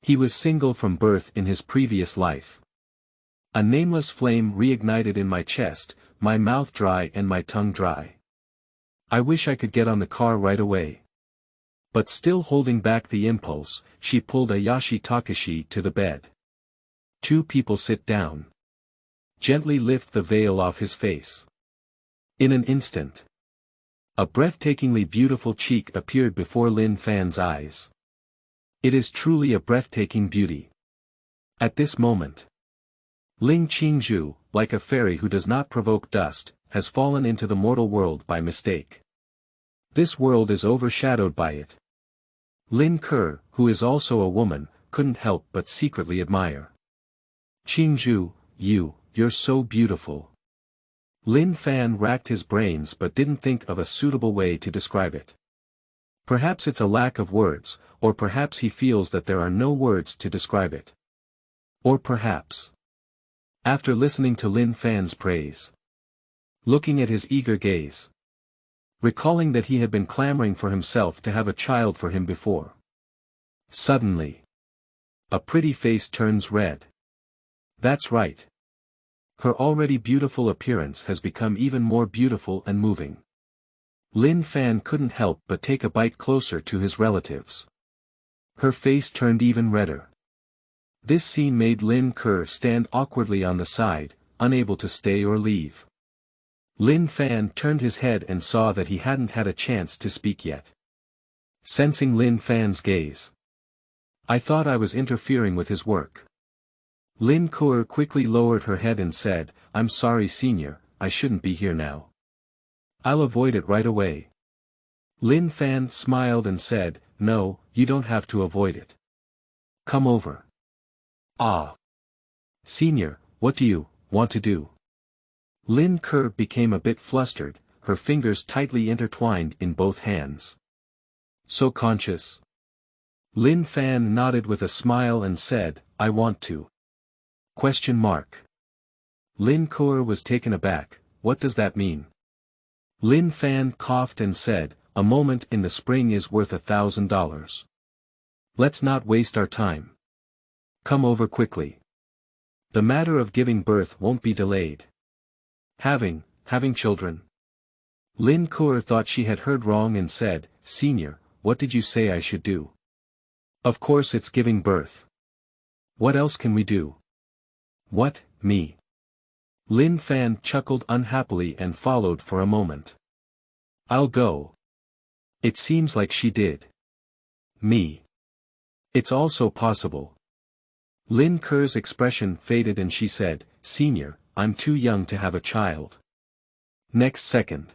He was single from birth in his previous life. A nameless flame reignited in my chest, my mouth dry and my tongue dry. I wish I could get on the car right away. But still holding back the impulse, she pulled Ayashi Takashi to the bed. Two people sit down. Gently lift the veil off his face. In an instant, a breathtakingly beautiful cheek appeared before Lin Fan's eyes. It is truly a breathtaking beauty. At this moment, Ling Qingzhu, like a fairy who does not provoke dust, has fallen into the mortal world by mistake. This world is overshadowed by it. Lin Ker, who is also a woman, couldn't help but secretly admire. Qingzhu, you're so beautiful. Lin Fan racked his brains but didn't think of a suitable way to describe it. Perhaps it's a lack of words, or perhaps he feels that there are no words to describe it. Or perhaps, after listening to Lin Fan's praise, looking at his eager gaze, recalling that he had been clamoring for himself to have a child for him before. Suddenly, a pretty face turns red. That's right. Her already beautiful appearance has become even more beautiful and moving. Lin Fan couldn't help but take a bite closer to his relatives. Her face turned even redder. This scene made Lin Ker stand awkwardly on the side, unable to stay or leave. Lin Fan turned his head and saw that he hadn't had a chance to speak yet. Sensing Lin Fan's gaze, I thought I was interfering with his work. Lin Ker quickly lowered her head and said, I'm sorry senior, I shouldn't be here now. I'll avoid it right away. Lin Fan smiled and said, no, you don't have to avoid it. Come over. Ah. Senior, what do you want to do? Lin Ker became a bit flustered, her fingers tightly intertwined in both hands. So conscious. Lin Fan nodded with a smile and said, I want to. ? Lin Ker was taken aback, what does that mean? Lin Fan coughed and said, a moment in the spring is worth $1,000. Let's not waste our time. Come over quickly. The matter of giving birth won't be delayed. Having children. Lin Ker thought she had heard wrong and said, Senior, what did you say I should do? Of course it's giving birth. What else can we do? What, me? Lin Fan chuckled unhappily and followed for a moment. I'll go. It seems like she did. Me. It's also possible. Lin Ker's expression faded and she said, Senior, I'm too young to have a child. Next second,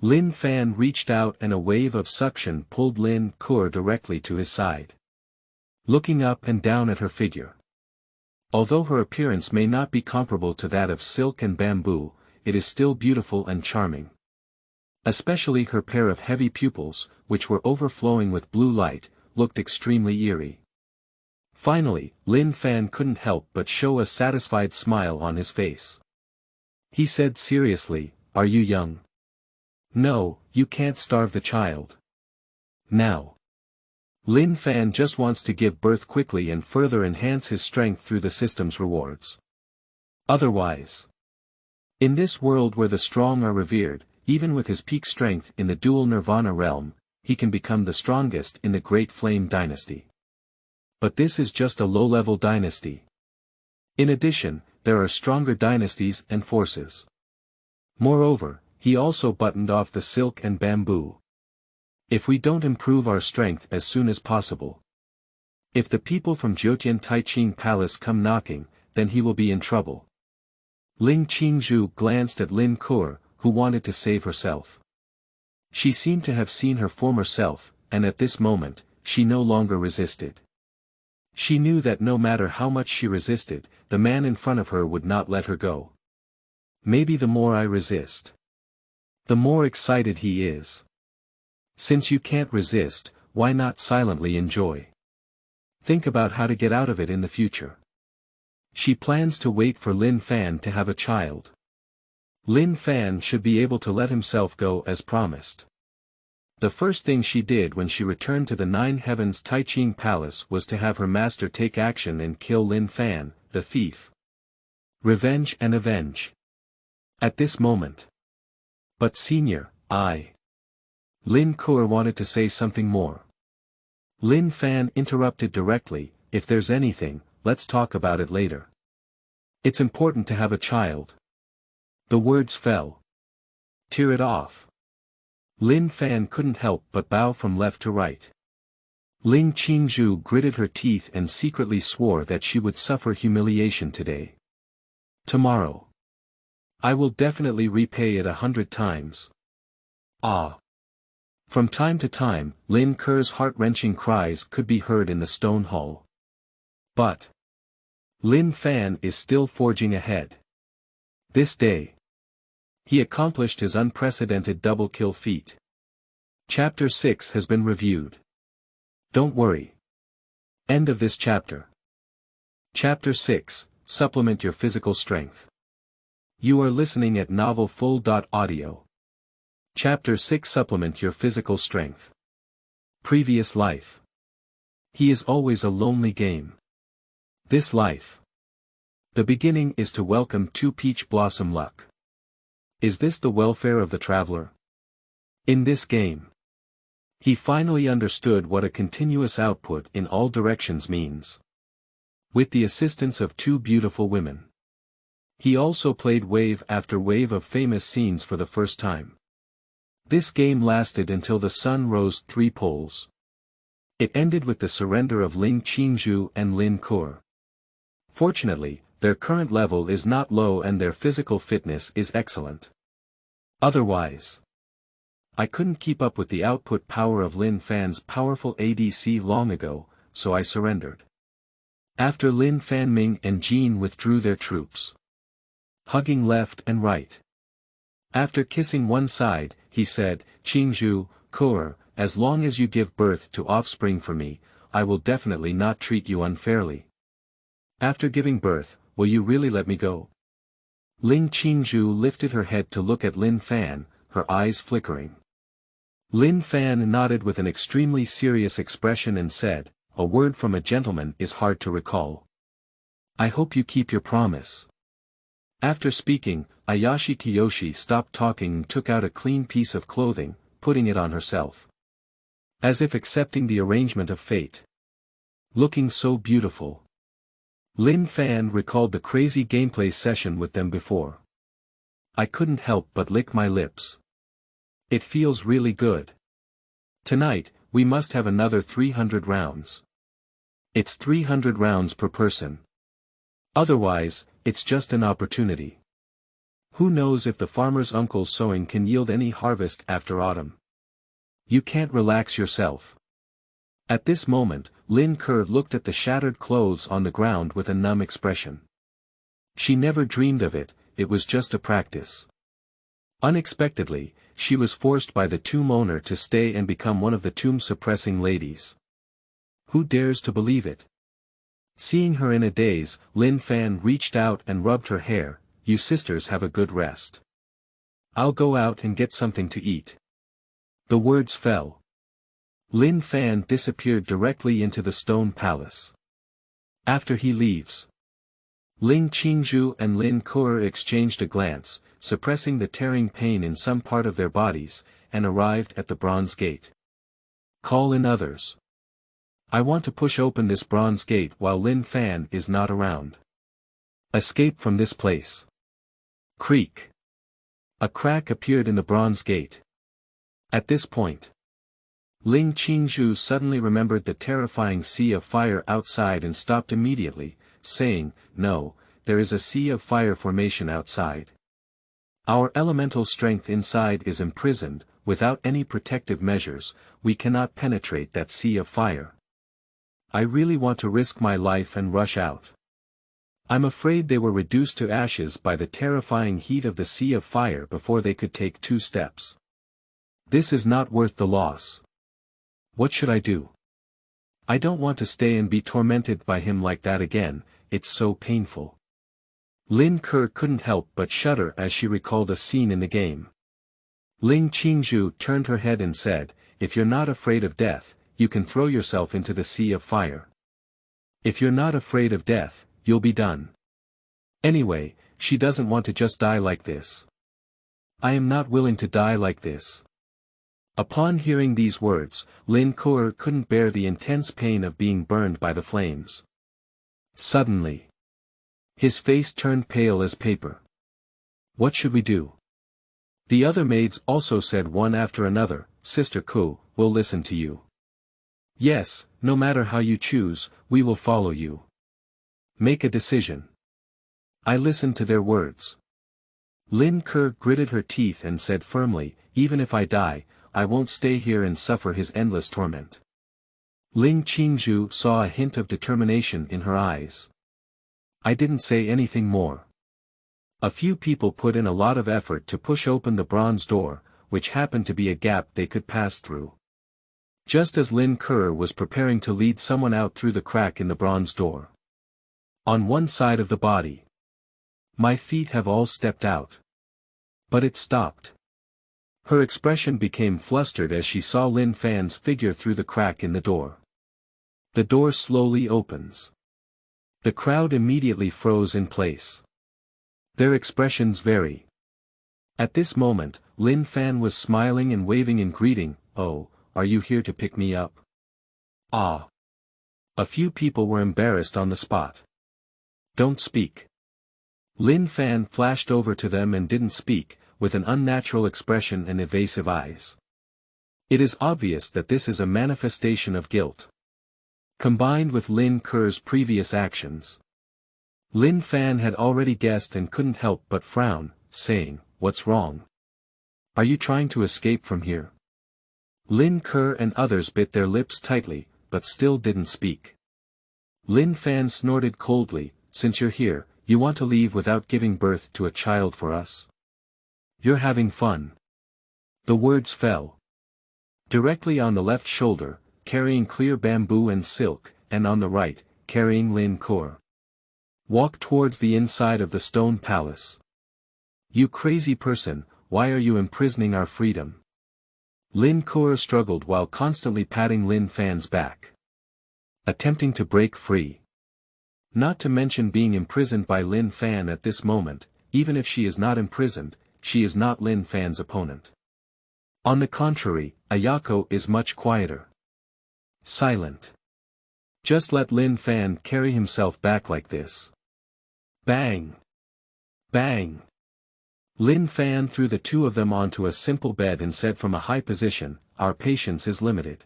Lin Fan reached out and a wave of suction pulled Lin Ker directly to his side. Looking up and down at her figure. Although her appearance may not be comparable to that of silk and bamboo, it is still beautiful and charming. Especially her pair of heavy pupils, which were overflowing with blue light, looked extremely eerie. Finally, Lin Fan couldn't help but show a satisfied smile on his face. He said seriously, are you young? No, you can't starve the child. Now. Lin Fan just wants to give birth quickly and further enhance his strength through the system's rewards. Otherwise, in this world where the strong are revered, even with his peak strength in the dual nirvana realm, he can become the strongest in the Great Flame Dynasty. But this is just a low-level dynasty. In addition, there are stronger dynasties and forces. Moreover, he also buttoned off the silk and bamboo. If we don't improve our strength as soon as possible. If the people from Jiutian Taiching Palace come knocking, then he will be in trouble. Ling Qingzhu glanced at Lin Ker, who wanted to save herself. She seemed to have seen her former self, and at this moment, she no longer resisted. She knew that no matter how much she resisted, the man in front of her would not let her go. Maybe the more I resist, the more excited he is. Since you can't resist, why not silently enjoy? Think about how to get out of it in the future. She plans to wait for Lin Fan to have a child. Lin Fan should be able to let himself go as promised. The first thing she did when she returned to the Nine Heavens Taiqing Palace was to have her master take action and kill Lin Fan, the thief. Revenge and avenge. At this moment. But Senior, Lin Ker wanted to say something more. Lin Fan interrupted directly, if there's anything, let's talk about it later. It's important to have a child. The words fell. Tear it off. Lin Fan couldn't help but bow from left to right. Ling Qingzhu gritted her teeth and secretly swore that she would suffer humiliation today. Tomorrow. I will definitely repay it 100 times. From time to time, Lin Ker's heart-wrenching cries could be heard in the stone hall. But Lin Fan is still forging ahead. This day, he accomplished his unprecedented double-kill feat. Chapter 6 has been reviewed. Don't worry. End of this chapter. Chapter 6, Supplement your physical strength. You are listening at novelfull.audio. Chapter 6 Supplement your physical strength. Previous life. He is always a lonely game. This life. The beginning is to welcome two peach blossom luck. Is this the welfare of the traveler? In this game, he finally understood what a continuous output in all directions means. With the assistance of two beautiful women. He also played wave after wave of famous scenes for the first time. This game lasted until the sun rose 3 poles. It ended with the surrender of Ling Qingzhu and Lin Ker. Fortunately, their current level is not low and their physical fitness is excellent. Otherwise, I couldn't keep up with the output power of Lin Fan's powerful ADC long ago, so I surrendered. After Lin Fan, Ming and Jean withdrew their troops, hugging left and right. After kissing one side, he said, Qingzhu, Ker, as long as you give birth to offspring for me, I will definitely not treat you unfairly. After giving birth, will you really let me go? Ling Qingzhu lifted her head to look at Lin Fan, her eyes flickering. Lin Fan nodded with an extremely serious expression and said, a word from a gentleman is hard to recall. I hope you keep your promise. After speaking, Ayashi Kiyoshi stopped talking and took out a clean piece of clothing, putting it on herself. As if accepting the arrangement of fate. Looking so beautiful. Lin Fan recalled the crazy gameplay session with them before. I couldn't help but lick my lips. It feels really good. Tonight, we must have another 300 rounds. It's 300 rounds per person. Otherwise, it's just an opportunity. Who knows if the farmer's uncle's sowing can yield any harvest after autumn. You can't relax yourself. At this moment, Lin Ker looked at the shattered clothes on the ground with a numb expression. She never dreamed of it, it was just a practice. Unexpectedly, she was forced by the tomb owner to stay and become one of the tomb-suppressing ladies. Who dares to believe it? Seeing her in a daze, Lin Fan reached out and rubbed her hair. You sisters have a good rest. I'll go out and get something to eat. The words fell. Lin Fan disappeared directly into the stone palace. After he leaves, Ling Qingzhu and Lin Ker exchanged a glance, suppressing the tearing pain in some part of their bodies, and arrived at the bronze gate. Call in others. I want to push open this bronze gate while Lin Fan is not around. Escape from this place. Creak. A crack appeared in the bronze gate. At this point, Ling Qingzhu suddenly remembered the terrifying sea of fire outside and stopped immediately, saying, no, there is a sea of fire formation outside. Our elemental strength inside is imprisoned, without any protective measures, we cannot penetrate that sea of fire. I really want to risk my life and rush out. I'm afraid they were reduced to ashes by the terrifying heat of the sea of fire before they could take 2 steps. This is not worth the loss. What should I do? I don't want to stay and be tormented by him like that again, it's so painful. Lin Ker couldn't help but shudder as she recalled a scene in the game. Ling Qingzhu turned her head and said, "If you're not afraid of death, you can throw yourself into the sea of fire. If you're not afraid of death, you'll be done." Anyway, she doesn't want to just die like this. I am not willing to die like this. Upon hearing these words, Lin Ker couldn't bear the intense pain of being burned by the flames. Suddenly, his face turned pale as paper. What should we do? The other maids also said one after another, "Sister Ku, we'll listen to you. Yes, no matter how you choose, we will follow you. Make a decision." I listened to their words. Lin Ker gritted her teeth and said firmly, "Even if I die, I won't stay here and suffer his endless torment." Ling Qingzhu saw a hint of determination in her eyes. I didn't say anything more. A few people put in a lot of effort to push open the bronze door, which happened to be a gap they could pass through. Just as Lin Ker was preparing to lead someone out through the crack in the bronze door. On one side of the body. My feet have all stepped out. But it stopped. Her expression became flustered as she saw Lin Fan's figure through the crack in the door. The door slowly opens. The crowd immediately froze in place. Their expressions vary. At this moment, Lin Fan was smiling and waving in greeting. "Oh, are you here to pick me up?" "Ah." A few people were embarrassed on the spot. "Don't speak." Lin Fan flashed over to them and didn't speak, with an unnatural expression and evasive eyes. It is obvious that this is a manifestation of guilt. Combined with Lin Ker's previous actions. Lin Fan had already guessed and couldn't help but frown, saying, "What's wrong? Are you trying to escape from here?" Lin Ker and others bit their lips tightly, but still didn't speak. Lin Fan snorted coldly, "Since you're here, you want to leave without giving birth to a child for us? You're having fun." The words fell. Directly on the left shoulder, carrying clear bamboo and silk, and on the right, carrying Lin Ker. "Walk towards the inside of the stone palace. You crazy person, why are you imprisoning our freedom?" Lin Ker struggled while constantly patting Lin Fan's back. Attempting to break free. Not to mention being imprisoned by Lin Fan at this moment. Even if she is not imprisoned, she is not Lin Fan's opponent. On the contrary, Ayako is much quieter. Silent. Just let Lin Fan carry himself back like this. Bang! Bang! Lin Fan threw the two of them onto a simple bed and said from a high position, "Our patience is limited.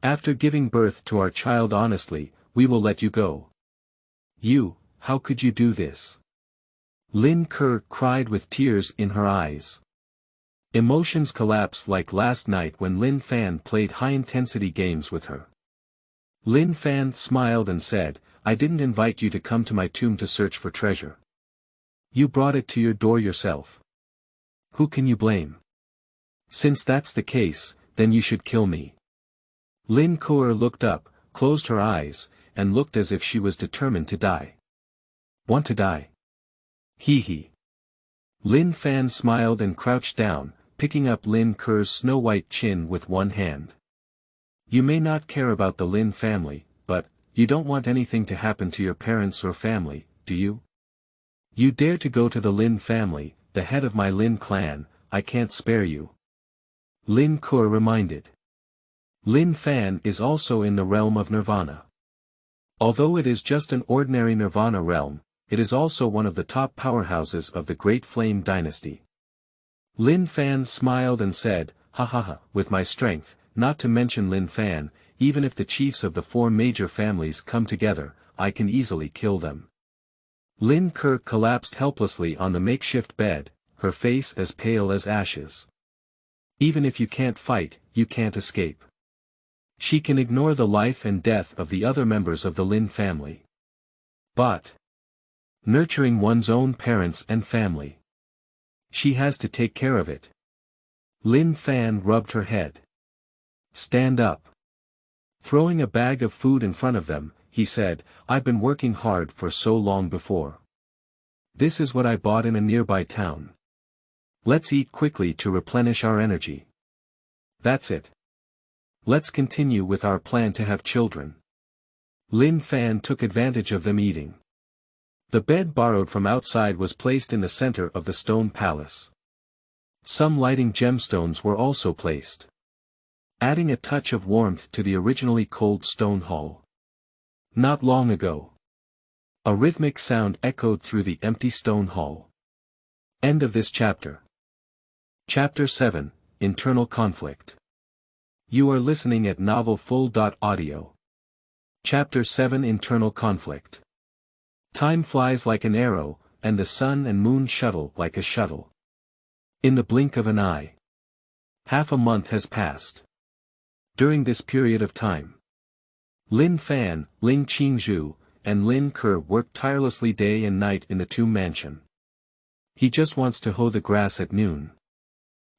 After giving birth to our child honestly, we will let you go." "You, how could you do this?" Lin Ker cried with tears in her eyes. Emotions collapsed like last night when Lin Fan played high-intensity games with her. Lin Fan smiled and said, "I didn't invite you to come to my tomb to search for treasure. You brought it to your door yourself. Who can you blame? Since that's the case, then you should kill me." Lin Ker looked up, closed her eyes, and looked as if she was determined to die. "Want to die? Hee hee." Lin Fan smiled and crouched down, picking up Lin Ker's snow-white chin with one hand. "You may not care about the Lin family, but, you don't want anything to happen to your parents or family, do you? You dare to go to the Lin family, the head of my Lin clan, I can't spare you." Lin Ker reminded. Lin Fan is also in the realm of Nirvana. Although it is just an ordinary Nirvana realm, it is also one of the top powerhouses of the Great Flame Dynasty. Lin Fan smiled and said, "Ha ha ha, with my strength, not to mention Lin Fan, even if the chiefs of the four major families come together, I can easily kill them." Lin Ker collapsed helplessly on the makeshift bed, her face as pale as ashes. Even if you can't fight, you can't escape. She can ignore the life and death of the other members of the Lin family. But nurturing one's own parents and family. She has to take care of it. Lin Fan rubbed her head. Stand up. Throwing a bag of food in front of them, he said, I've been working hard for so long before. This is what I bought in a nearby town. Let's eat quickly to replenish our energy. That's it. Let's continue with our plan to have children. Lin Fan took advantage of them eating. The bed borrowed from outside was placed in the center of the stone palace. Some lighting gemstones were also placed, adding a touch of warmth to the originally cold stone hall. Not long ago, a rhythmic sound echoed through the empty stone hall. End of this chapter. Chapter 7, Internal Conflict. You are listening at novelfull.audio. Chapter 7, Internal Conflict. Time flies like an arrow, and the sun and moon shuttle like a shuttle. In the blink of an eye. Half a month has passed. During this period of time, Lin Fan, Ling Qingzhu, and Lin Ker worked tirelessly day and night in the tomb mansion. He just wants to hoe the grass at noon.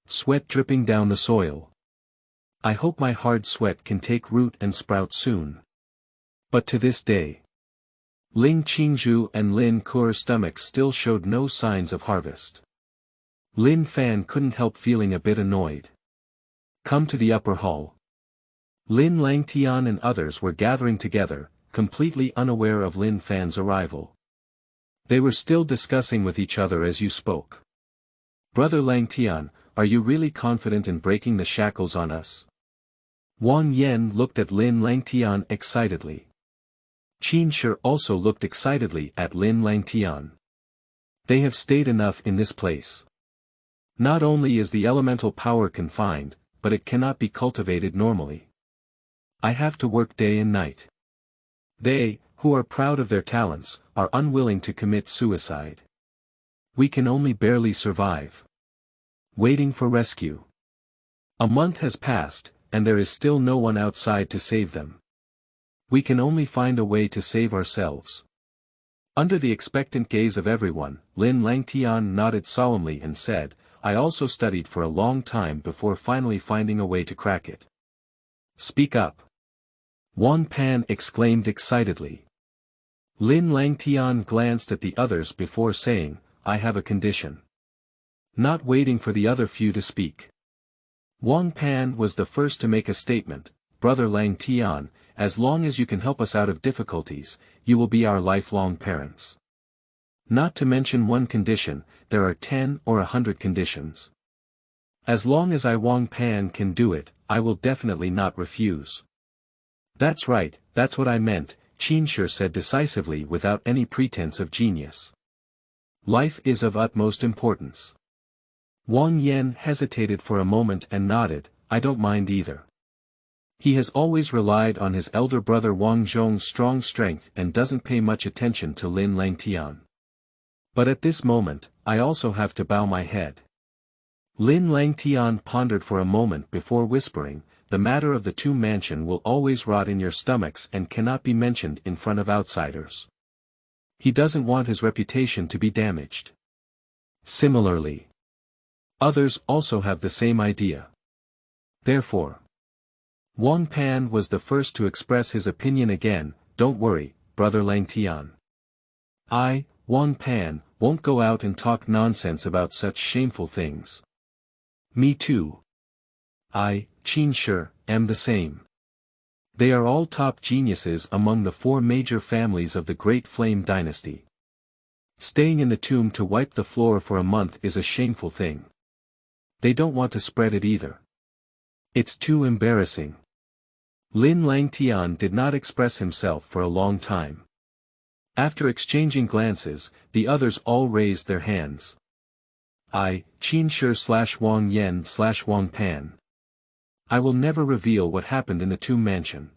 Sweat dripping down the soil. I hope my hard sweat can take root and sprout soon. But to this day, Ling Qingzhu and Lin Ker's stomachs still showed no signs of harvest. Lin Fan couldn't help feeling a bit annoyed. Come to the upper hall. Lin Langtian and others were gathering together, completely unaware of Lin Fan's arrival. They were still discussing with each other as you spoke. Brother Langtian, are you really confident in breaking the shackles on us? Wang Yan looked at Lin Langtian excitedly. Qin Shi also looked excitedly at Lin Langtian. They have stayed enough in this place. Not only is the elemental power confined, but it cannot be cultivated normally. I have to work day and night. They, who are proud of their talents, are unwilling to commit suicide. We can only barely survive. Waiting for rescue. A month has passed, and there is still no one outside to save them. We can only find a way to save ourselves. Under the expectant gaze of everyone, Lin Langtian nodded solemnly and said, I also studied for a long time before finally finding a way to crack it. Speak up. Wang Pan exclaimed excitedly. Lin Langtian glanced at the others before saying, I have a condition. Not waiting for the other few to speak. Wang Pan was the first to make a statement, Brother Langtian, as long as you can help us out of difficulties, you will be our lifelong parents. Not to mention one condition, there are 10 or 100 conditions. As long as I Wang Pan can do it, I will definitely not refuse. That's right, that's what I meant, Qin Shi said decisively without any pretense of genius. Life is of utmost importance. Wang Yan hesitated for a moment and nodded, I don't mind either. He has always relied on his elder brother Wang Zhong's strong strength and doesn't pay much attention to Lin Langtian. But at this moment, I also have to bow my head. Lin Langtian pondered for a moment before whispering, the matter of the tomb mansion will always rot in your stomachs and cannot be mentioned in front of outsiders. He doesn't want his reputation to be damaged. Similarly, others also have the same idea. Therefore, Wang Pan was the first to express his opinion again, don't worry, Brother Langtian. I, Wang Pan, won't go out and talk nonsense about such shameful things. Me too. I, Qin Shi, am the same. They are all top geniuses among the 4 major families of the Great Flame Dynasty. Staying in the tomb to wipe the floor for a month is a shameful thing. They don't want to spread it either. It's too embarrassing. Lin Langtian did not express himself for a long time. After exchanging glances, the others all raised their hands. I, Qin Shi / Wang Yan / Wang Pan. I will never reveal what happened in the tomb mansion.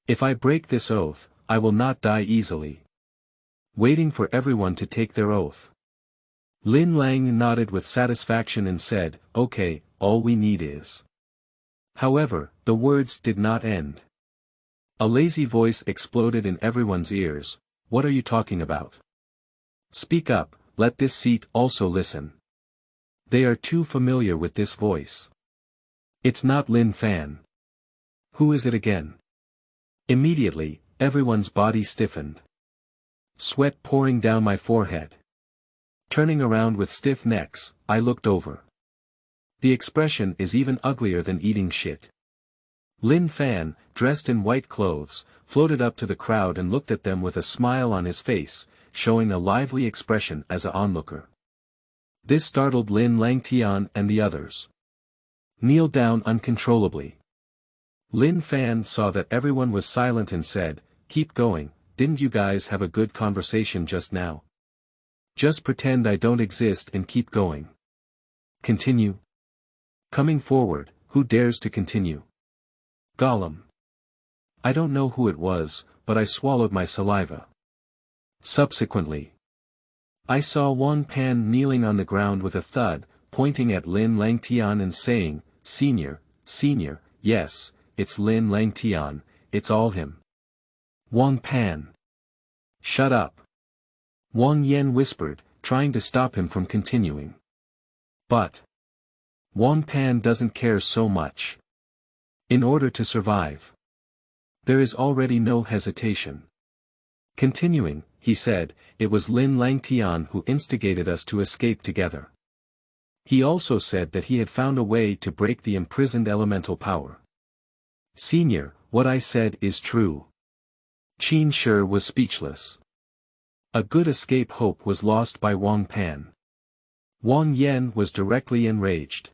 If I break this oath, I will not die easily. Waiting for everyone to take their oath. Lin Lang nodded with satisfaction and said, okay, all we need is. However, the words did not end. A lazy voice exploded in everyone's ears, what are you talking about? Speak up, let this seat also listen. They are too familiar with this voice. It's not Lin Fan. Who is it again? Immediately, everyone's body stiffened. Sweat pouring down my forehead. Turning around with stiff necks, I looked over. The expression is even uglier than eating shit. Lin Fan, dressed in white clothes, floated up to the crowd and looked at them with a smile on his face, showing a lively expression as an onlooker. This startled Lin Langtian and the others. Kneeled down uncontrollably. Lin Fan saw that everyone was silent and said, "Keep going, didn't you guys have a good conversation just now? Just pretend I don't exist and keep going. Continue." Coming forward, who dares to continue? Gollum. I don't know who it was, but I swallowed my saliva. Subsequently, I saw Wang Pan kneeling on the ground with a thud, pointing at Lin Langtian and saying, Senior, yes, it's Lin Langtian, it's all him." Wang Pan. Shut up. Wang Yan whispered, trying to stop him from continuing. But Wang Pan doesn't care so much. In order to survive, there is already no hesitation. Continuing, he said, "It was Lin Langtian who instigated us to escape together. He also said that he had found a way to break the imprisoned elemental power. Senior, what I said is true." Qin Shi was speechless. A good escape hope was lost by Wang Pan. Wang Yan was directly enraged.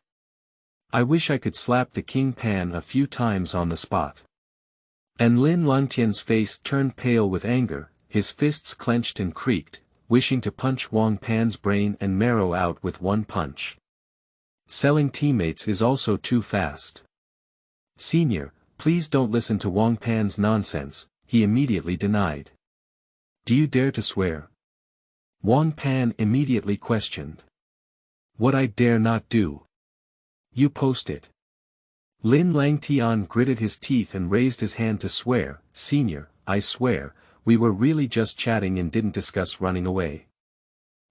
I wish I could slap the King Pan a few times on the spot. And Lin Langtian's face turned pale with anger, his fists clenched and creaked, wishing to punch Wang Pan's brain and marrow out with one punch. Selling teammates is also too fast. Senior, please don't listen to Wang Pan's nonsense, he immediately denied. Do you dare to swear? Wang Pan immediately questioned. What I dare not do. You post it. Lin Langtian gritted his teeth and raised his hand to swear, Senior, I swear, we were really just chatting and didn't discuss running away.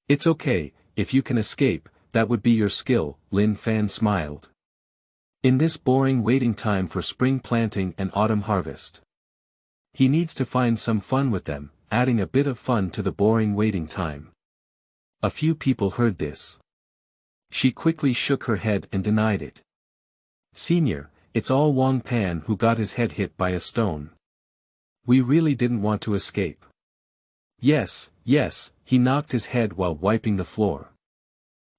It's okay, if you can escape, that would be your skill, Lin Fan smiled. In this boring waiting time for spring planting and autumn harvest. He needs to find some fun with them, adding a bit of fun to the boring waiting time. A few people heard this. She quickly shook her head and denied it. Senior, it's all Wang Pan who got his head hit by a stone. We really didn't want to escape. Yes, he knocked his head while wiping the floor.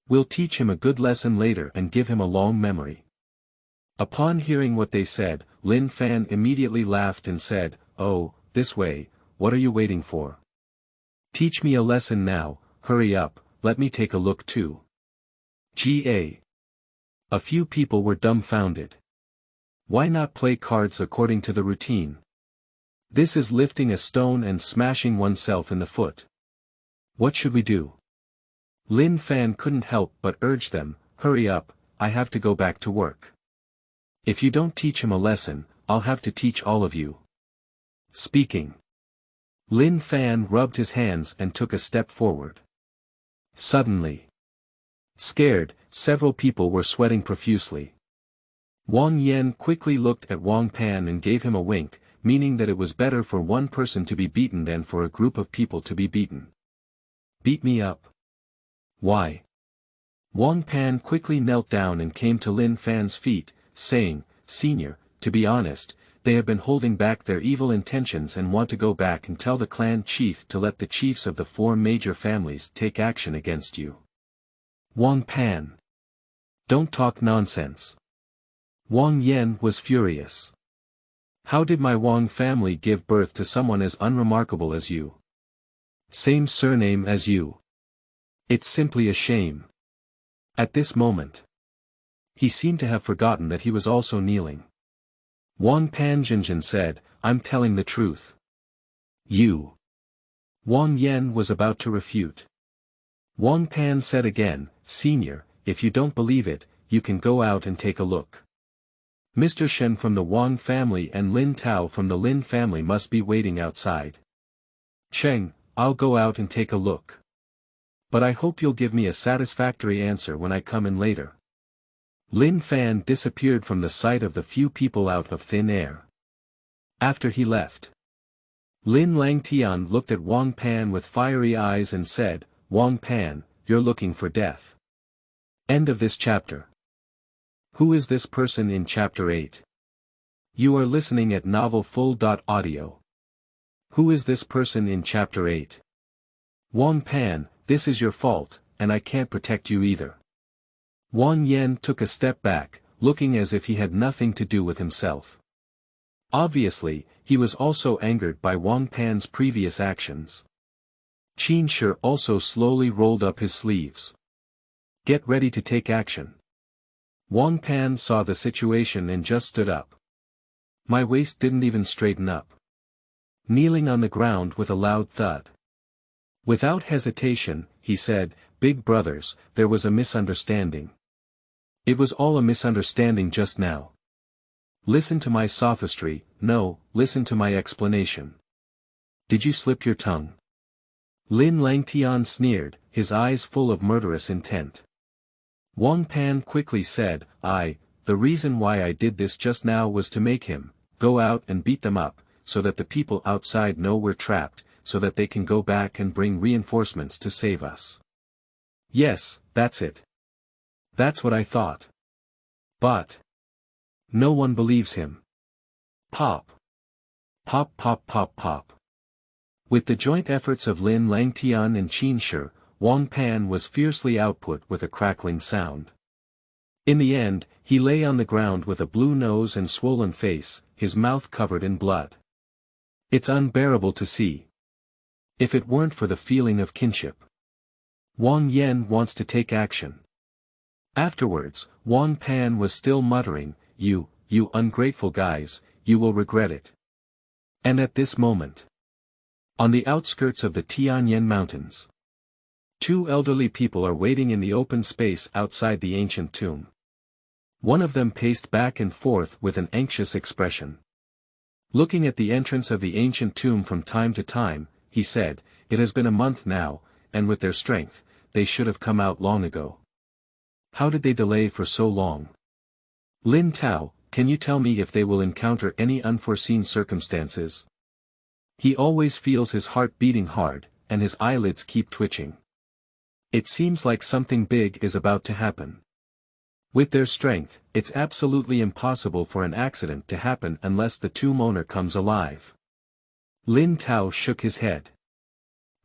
We'll teach him a good lesson later and give him a long memory. Upon hearing what they said, Lin Fan immediately laughed and said, Oh, this way, what are you waiting for? Teach me a lesson now, hurry up, let me take a look too. A few people were dumbfounded. Why not play cards according to the routine? This is lifting a stone and smashing oneself in the foot. What should we do? Lin Fan couldn't help but urge them, hurry up, I have to go back to work. If you don't teach him a lesson, I'll have to teach all of you. Speaking. Lin Fan rubbed his hands and took a step forward. Suddenly. Scared, several people were sweating profusely. Wang Yan quickly looked at Wang Pan and gave him a wink, meaning that it was better for one person to be beaten than for a group of people to be beaten. Beat me up. Why? Wang Pan quickly knelt down and came to Lin Fan's feet, saying, Senior, to be honest, they have been holding back their evil intentions and want to go back and tell the clan chief to let the chiefs of the 4 major families take action against you. Wang Pan. Don't talk nonsense. Wang Yan was furious. How did my Wang family give birth to someone as unremarkable as you? Same surname as you. It's simply a shame. At this moment, he seemed to have forgotten that he was also kneeling. Wang Panjinjin said, I'm telling the truth. You. Wang Yan was about to refute. Wang Pan said again, Senior, if you don't believe it, you can go out and take a look. Mr. Shen from the Wang family and Lin Tao from the Lin family must be waiting outside. Cheng, I'll go out and take a look. But I hope you'll give me a satisfactory answer when I come in later. Lin Fan disappeared from the sight of the few people out of thin air. After he left, Lin Langtian looked at Wang Pan with fiery eyes and said, "Wang Pan, you're looking for death." End of this chapter. Who is this person in chapter 8? You are listening at novelfull.audio. Who is this person in chapter 8? Wang Pan, this is your fault, and I can't protect you either. Wang Yan took a step back, looking as if he had nothing to do with himself. Obviously, he was also angered by Wang Pan's previous actions. Qingzhu also slowly rolled up his sleeves. Get ready to take action. Wang Pan saw the situation and just stood up. My waist didn't even straighten up. Kneeling on the ground with a loud thud. Without hesitation, he said, "Big brothers, there was a misunderstanding. It was all a misunderstanding just now. Listen to my sophistry, no, listen to my explanation. Did you slip your tongue?" Lin Langtian sneered, his eyes full of murderous intent. Wang Pan quickly said, the reason why I did this just now was to make him go out and beat them up, so that the people outside know we're trapped, so that they can go back and bring reinforcements to save us. Yes, that's it. That's what I thought. But no one believes him. Pop. Pop pop pop pop. With the joint efforts of Lin Langtian and Qingzhu, Wang Pan was fiercely output with a crackling sound. In the end, he lay on the ground with a blue nose and swollen face, his mouth covered in blood. It's unbearable to see. If it weren't for the feeling of kinship. Wang Yan wants to take action. Afterwards, Wang Pan was still muttering, you ungrateful guys, you will regret it. And at this moment, on the outskirts of the Tianyan Mountains, two elderly people are waiting in the open space outside the ancient tomb. One of them paced back and forth with an anxious expression. Looking at the entrance of the ancient tomb from time to time, he said, "It has been a month now, and with their strength, they should have come out long ago. How did they delay for so long? Lin Tao, can you tell me if they will encounter any unforeseen circumstances?" He always feels his heart beating hard, and his eyelids keep twitching. It seems like something big is about to happen. With their strength, it's absolutely impossible for an accident to happen unless the tomb owner comes alive. Lin Tao shook his head.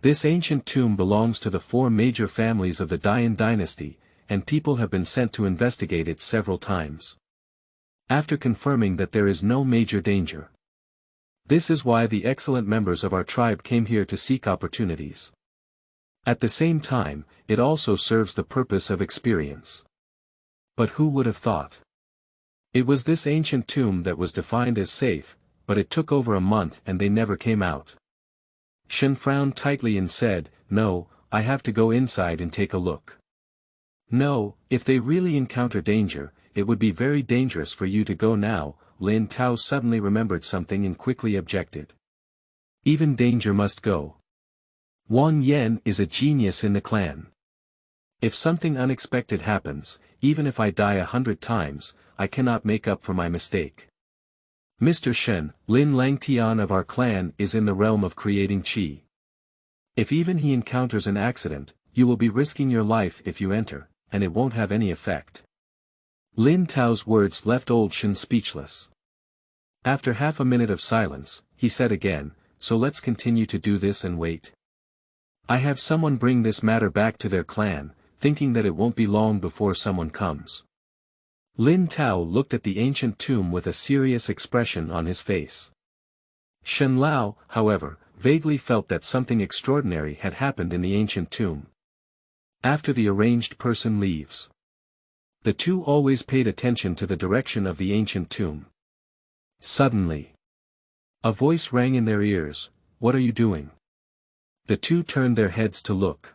This ancient tomb belongs to the four major families of the Dian dynasty, and people have been sent to investigate it several times. After confirming that there is no major danger. This is why the excellent members of our tribe came here to seek opportunities. At the same time, it also serves the purpose of experience. But who would have thought? It was this ancient tomb that was defined as safe, but it took over a month and they never came out. Shen frowned tightly and said, "No, I have to go inside and take a look." "No, if they really encounter danger, it would be very dangerous for you to go now." Lin Tao suddenly remembered something and quickly objected. "Even danger must go. Wang Yan is a genius in the clan. If something unexpected happens, even if I die 100 times, I cannot make up for my mistake. Mr. Shen, Lin Langtian of our clan is in the realm of creating qi. If even he encounters an accident, you will be risking your life if you enter, and it won't have any effect." Lin Tao's words left old Shen speechless. After half a minute of silence, he said again, "So let's continue to do this and wait. I have someone bring this matter back to their clan, thinking that it won't be long before someone comes." Lin Tao looked at the ancient tomb with a serious expression on his face. Shen Lao, however, vaguely felt that something extraordinary had happened in the ancient tomb. After the arranged person leaves, the two always paid attention to the direction of the ancient tomb. Suddenly, a voice rang in their ears, "What are you doing?" The two turned their heads to look.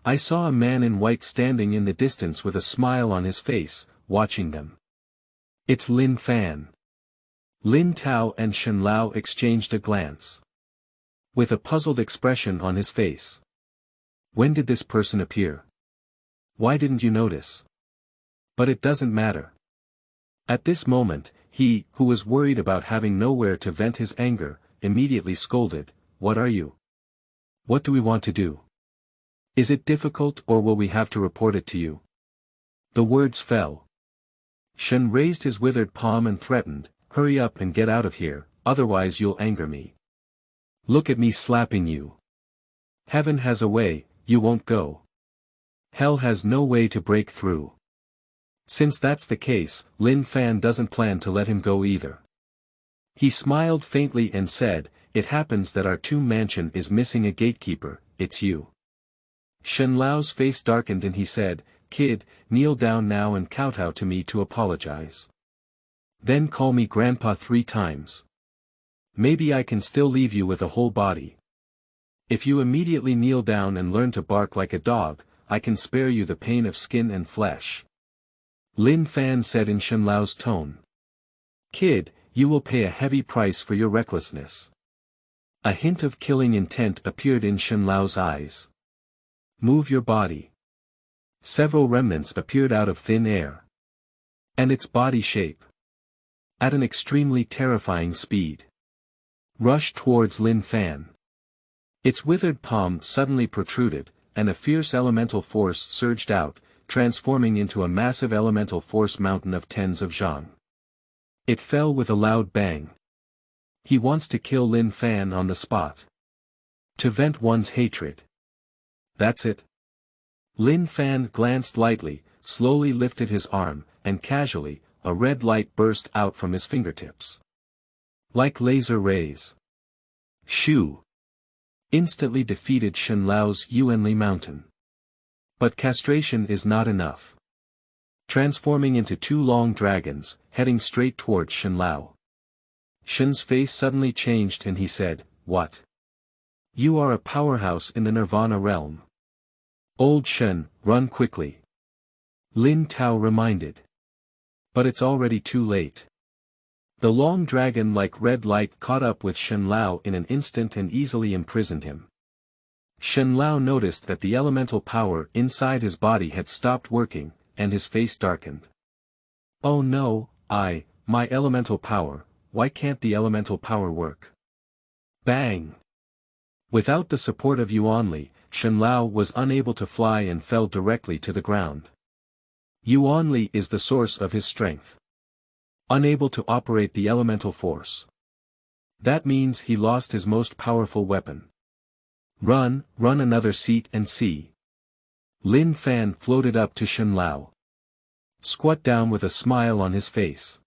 I saw a man in white standing in the distance with a smile on his face, watching them. "It's Lin Fan." Lin Tao and Shen Lao exchanged a glance. With a puzzled expression on his face. When did this person appear? Why didn't you notice? But it doesn't matter. At this moment, he, who was worried about having nowhere to vent his anger, immediately scolded, "What are you? What do we want to do? Is it difficult or will we have to report it to you?" The words fell. Shen raised his withered palm and threatened, "Hurry up and get out of here, otherwise you'll anger me. Look at me slapping you. Heaven has a way, you won't go. Hell has no way to break through." Since that's the case, Lin Fan doesn't plan to let him go either. He smiled faintly and said, "It happens that our tomb mansion is missing a gatekeeper, it's you." Shen Lao's face darkened and he said, "Kid, kneel down now and kowtow to me to apologize. Then call me grandpa 3 times. Maybe I can still leave you with a whole body. If you immediately kneel down and learn to bark like a dog, I can spare you the pain of skin and flesh." Lin Fan said in Shen Lao's tone. "Kid, you will pay a heavy price for your recklessness." A hint of killing intent appeared in Shen Lao's eyes. "Move your body." Several remnants appeared out of thin air. And its body shape. At an extremely terrifying speed. Rushed towards Lin Fan. Its withered palm suddenly protruded, and a fierce elemental force surged out, transforming into a massive elemental force mountain of tens of zhang. It fell with a loud bang. He wants to kill Lin Fan on the spot. To vent one's hatred. That's it. Lin Fan glanced lightly, slowly lifted his arm, and casually, a red light burst out from his fingertips. Like laser rays. Shoo! Instantly defeated Shen Lao's Yuanli Mountain. But castration is not enough. Transforming into 2 long dragons, heading straight towards Shen Lao. Shen's face suddenly changed and he said, "What? You are a powerhouse in the Nirvana realm. Old Shen, run quickly." Lin Tao reminded. But it's already too late. The long dragon-like red light caught up with Shen Lao in an instant and easily imprisoned him. Shen Lao noticed that the elemental power inside his body had stopped working, and his face darkened. "Oh no, my elemental power, why can't the elemental power work?" Bang! Without the support of Yuanli, Shen Lao was unable to fly and fell directly to the ground. Yuanli is the source of his strength. Unable to operate the elemental force. That means he lost his most powerful weapon. Run another seat and see." Lin Fan floated up to Shen Lao. Squat down with a smile on his face.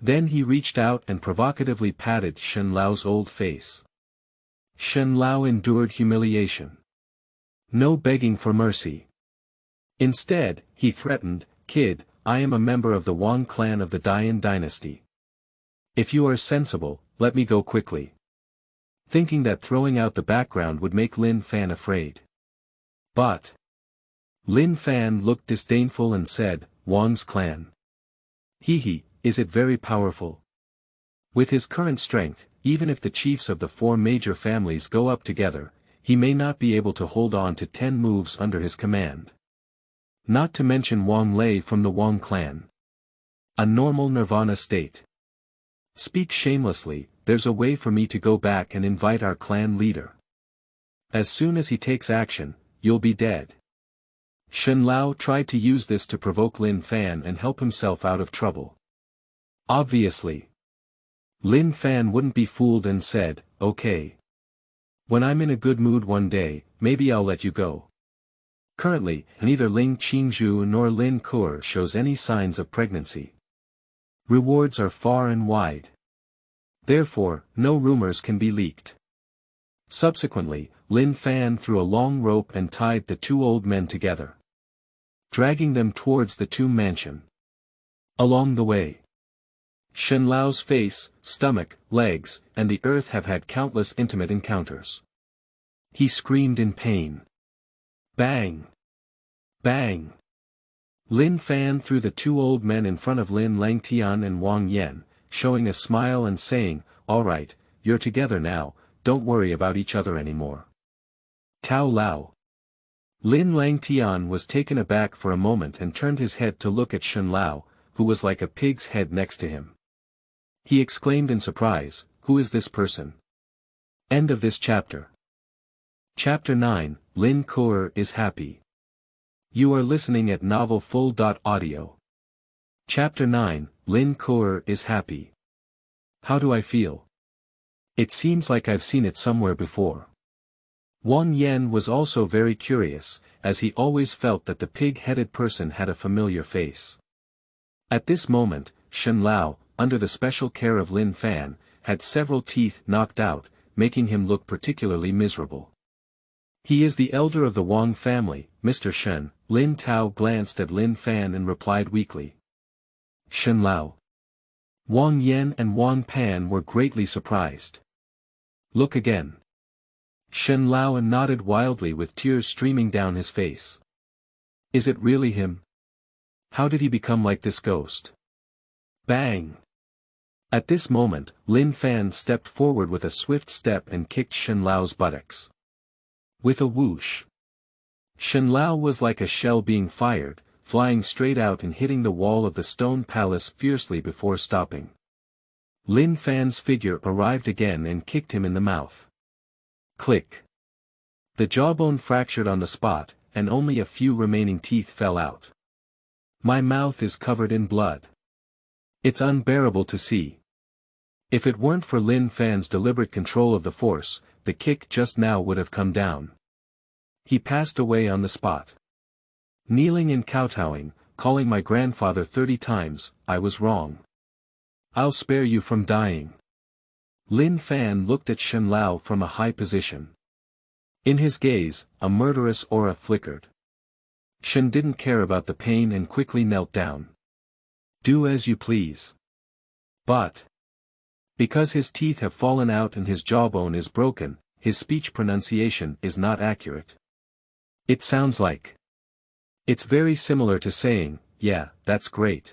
Then he reached out and provocatively patted Shen Lao's old face. Shen Lao endured humiliation. No begging for mercy. Instead, he threatened, "Kid, I am a member of the Wang clan of the Dian dynasty. If you are sensible, let me go quickly." Thinking that throwing out the background would make Lin Fan afraid. But Lin Fan looked disdainful and said, "Wang's clan. Hee, is it very powerful? With his current strength, even if the chiefs of the 4 major families go up together, he may not be able to hold on to 10 moves under his command. Not to mention Wang Lei from the Wang clan. A normal nirvana state. Speak shamelessly, there's a way for me to go back and invite our clan leader. As soon as he takes action, you'll be dead." Shen Lao tried to use this to provoke Lin Fan and help himself out of trouble. Obviously. Lin Fan wouldn't be fooled and said, "Okay. When I'm in a good mood one day, maybe I'll let you go." Currently, neither Ling Qingzhu nor Lin Ker shows any signs of pregnancy. Rewards are far and wide. Therefore, no rumors can be leaked. Subsequently, Lin Fan threw a long rope and tied the 2 old men together, dragging them towards the tomb mansion. Along the way, Shen Lao's face, stomach, legs, and the earth have had countless intimate encounters. He screamed in pain. Bang! Bang! Lin Fan threw the 2 old men in front of Lin Langtian and Wang Yan, showing a smile and saying, "All right, you're together now, don't worry about each other anymore." Tao Lao. Lin Langtian was taken aback for a moment and turned his head to look at Shen Lao, who was like a pig's head next to him. He exclaimed in surprise, "Who is this person?" End of this chapter. Chapter 9, Lin Ker is happy. You are listening at novelfull.audio. Chapter 9, Lin Ker is happy. How do I feel? It seems like I've seen it somewhere before. Wang Yan was also very curious, as he always felt that the pig-headed person had a familiar face. At this moment, Shen Lao, under the special care of Lin Fan, had several teeth knocked out, making him look particularly miserable. "He is the elder of the Wang family, Mr. Shen." Lin Tao glanced at Lin Fan and replied weakly. Shen Lao. Wang Yan and Wang Pan were greatly surprised. "Look again." Shen Lao nodded wildly with tears streaming down his face. "Is it really him? How did he become like this ghost?" Bang! At this moment, Lin Fan stepped forward with a swift step and kicked Shen Lao's buttocks. With a whoosh. Shen Lao was like a shell being fired, flying straight out and hitting the wall of the stone palace fiercely before stopping. Lin Fan's figure arrived again and kicked him in the mouth. Click. The jawbone fractured on the spot, and only a few remaining teeth fell out. My mouth is covered in blood. It's unbearable to see. If it weren't for Lin Fan's deliberate control of the force, the kick just now would have come down. He passed away on the spot. Kneeling and kowtowing, calling my grandfather 30 times, I was wrong. I'll spare you from dying. Lin Fan looked at Shen Lao from a high position. In his gaze, a murderous aura flickered. Shen didn't care about the pain and quickly knelt down. Do as you please. But because his teeth have fallen out and his jawbone is broken, his speech pronunciation is not accurate. It sounds like. It's very similar to saying, "Yeah, that's great."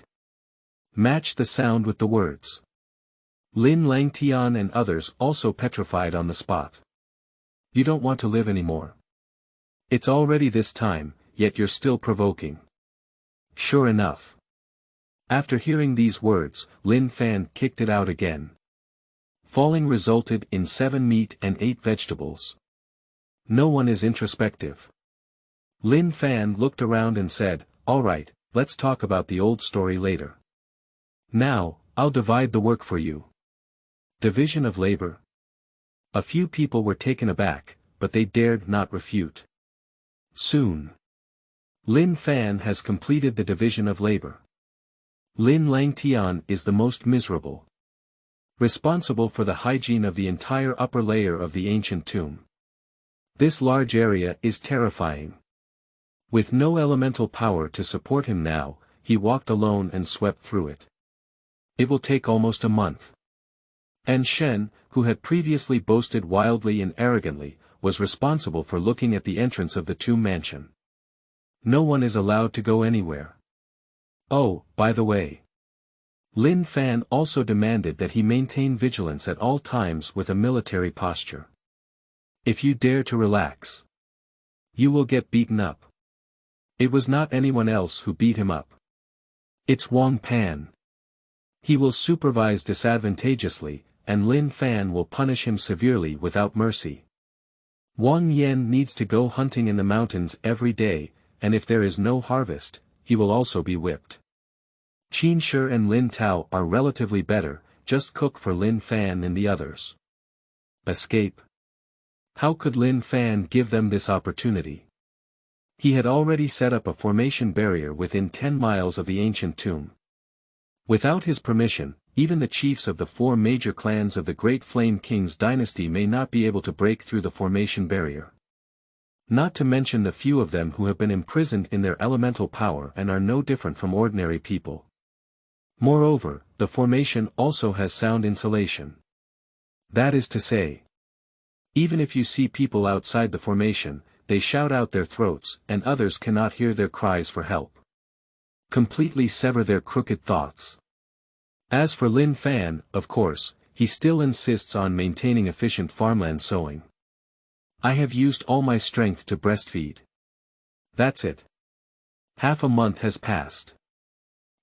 Match the sound with the words. Lin Langtian and others also petrified on the spot. You don't want to live anymore. It's already this time, yet you're still provoking. Sure enough. After hearing these words, Lin Fan kicked it out again. Falling resulted in 7 meat and 8 vegetables. No one is introspective. Lin Fan looked around and said, "All right, let's talk about the old story later. Now, I'll divide the work for you." Division of labor. A few people were taken aback, but they dared not refute. Soon. Lin Fan has completed the division of labor. Lin Langtian is the most miserable. Responsible for the hygiene of the entire upper layer of the ancient tomb. This large area is terrifying. With no elemental power to support him now, he walked alone and swept through it. It will take almost a month. And Shen, who had previously boasted wildly and arrogantly, was responsible for looking at the entrance of the tomb mansion. No one is allowed to go anywhere. Oh, by the way. Lin Fan also demanded that he maintain vigilance at all times with a military posture. If you dare to relax, you will get beaten up. It was not anyone else who beat him up. It's Wang Pan. He will supervise disadvantageously, and Lin Fan will punish him severely without mercy. Wang Yan needs to go hunting in the mountains every day, and if there is no harvest, he will also be whipped. Qin Shi and Lin Tao are relatively better, just cook for Lin Fan and the others. Escape. How could Lin Fan give them this opportunity? He had already set up a formation barrier within 10 miles of the ancient tomb. Without his permission, even the chiefs of the 4 major clans of the Great Flame King's dynasty may not be able to break through the formation barrier. Not to mention the few of them who have been imprisoned in their elemental power and are no different from ordinary people. Moreover, the formation also has sound insulation. That is to say, even if you see people outside the formation, they shout out their throats and others cannot hear their cries for help. Completely sever their crooked thoughts. As for Lin Fan, of course, he still insists on maintaining efficient farmland sowing. I have used all my strength to breastfeed. That's it. Half a month has passed.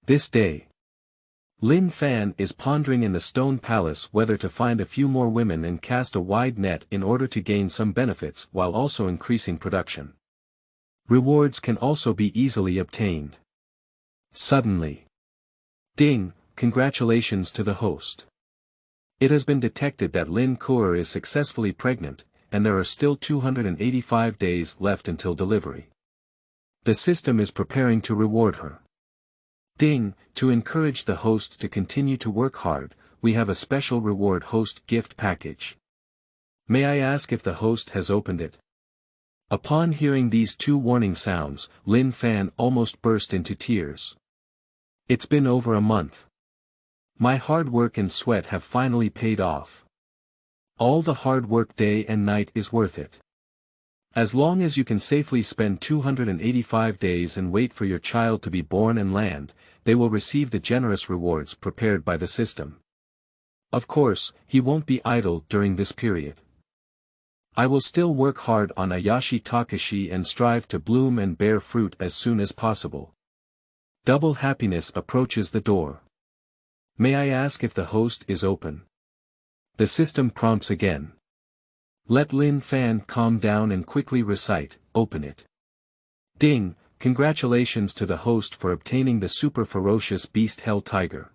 This day, Lin Fan is pondering in the stone palace whether to find a few more women and cast a wide net in order to gain some benefits while also increasing production. Rewards can also be easily obtained. Suddenly. Ding, congratulations to the host. It has been detected that Lin Ker is successfully pregnant, and there are still 285 days left until delivery. The system is preparing to reward her. Ding, to encourage the host to continue to work hard, we have a special reward host gift package. May I ask if the host has opened it? Upon hearing these two warning sounds, Lin Fan almost burst into tears. It's been over a month. My hard work and sweat have finally paid off. All the hard work day and night is worth it. As long as you can safely spend 285 days and wait for your child to be born and land, they will receive the generous rewards prepared by the system. Of course, he won't be idle during this period. I will still work hard on Ayashi Takashi and strive to bloom and bear fruit as soon as possible. Double happiness approaches the door. May I ask if the host is open? The system prompts again. Let Lin Fan calm down and quickly recite, open it. Ding, congratulations to the host for obtaining the super ferocious beast Hell Tiger.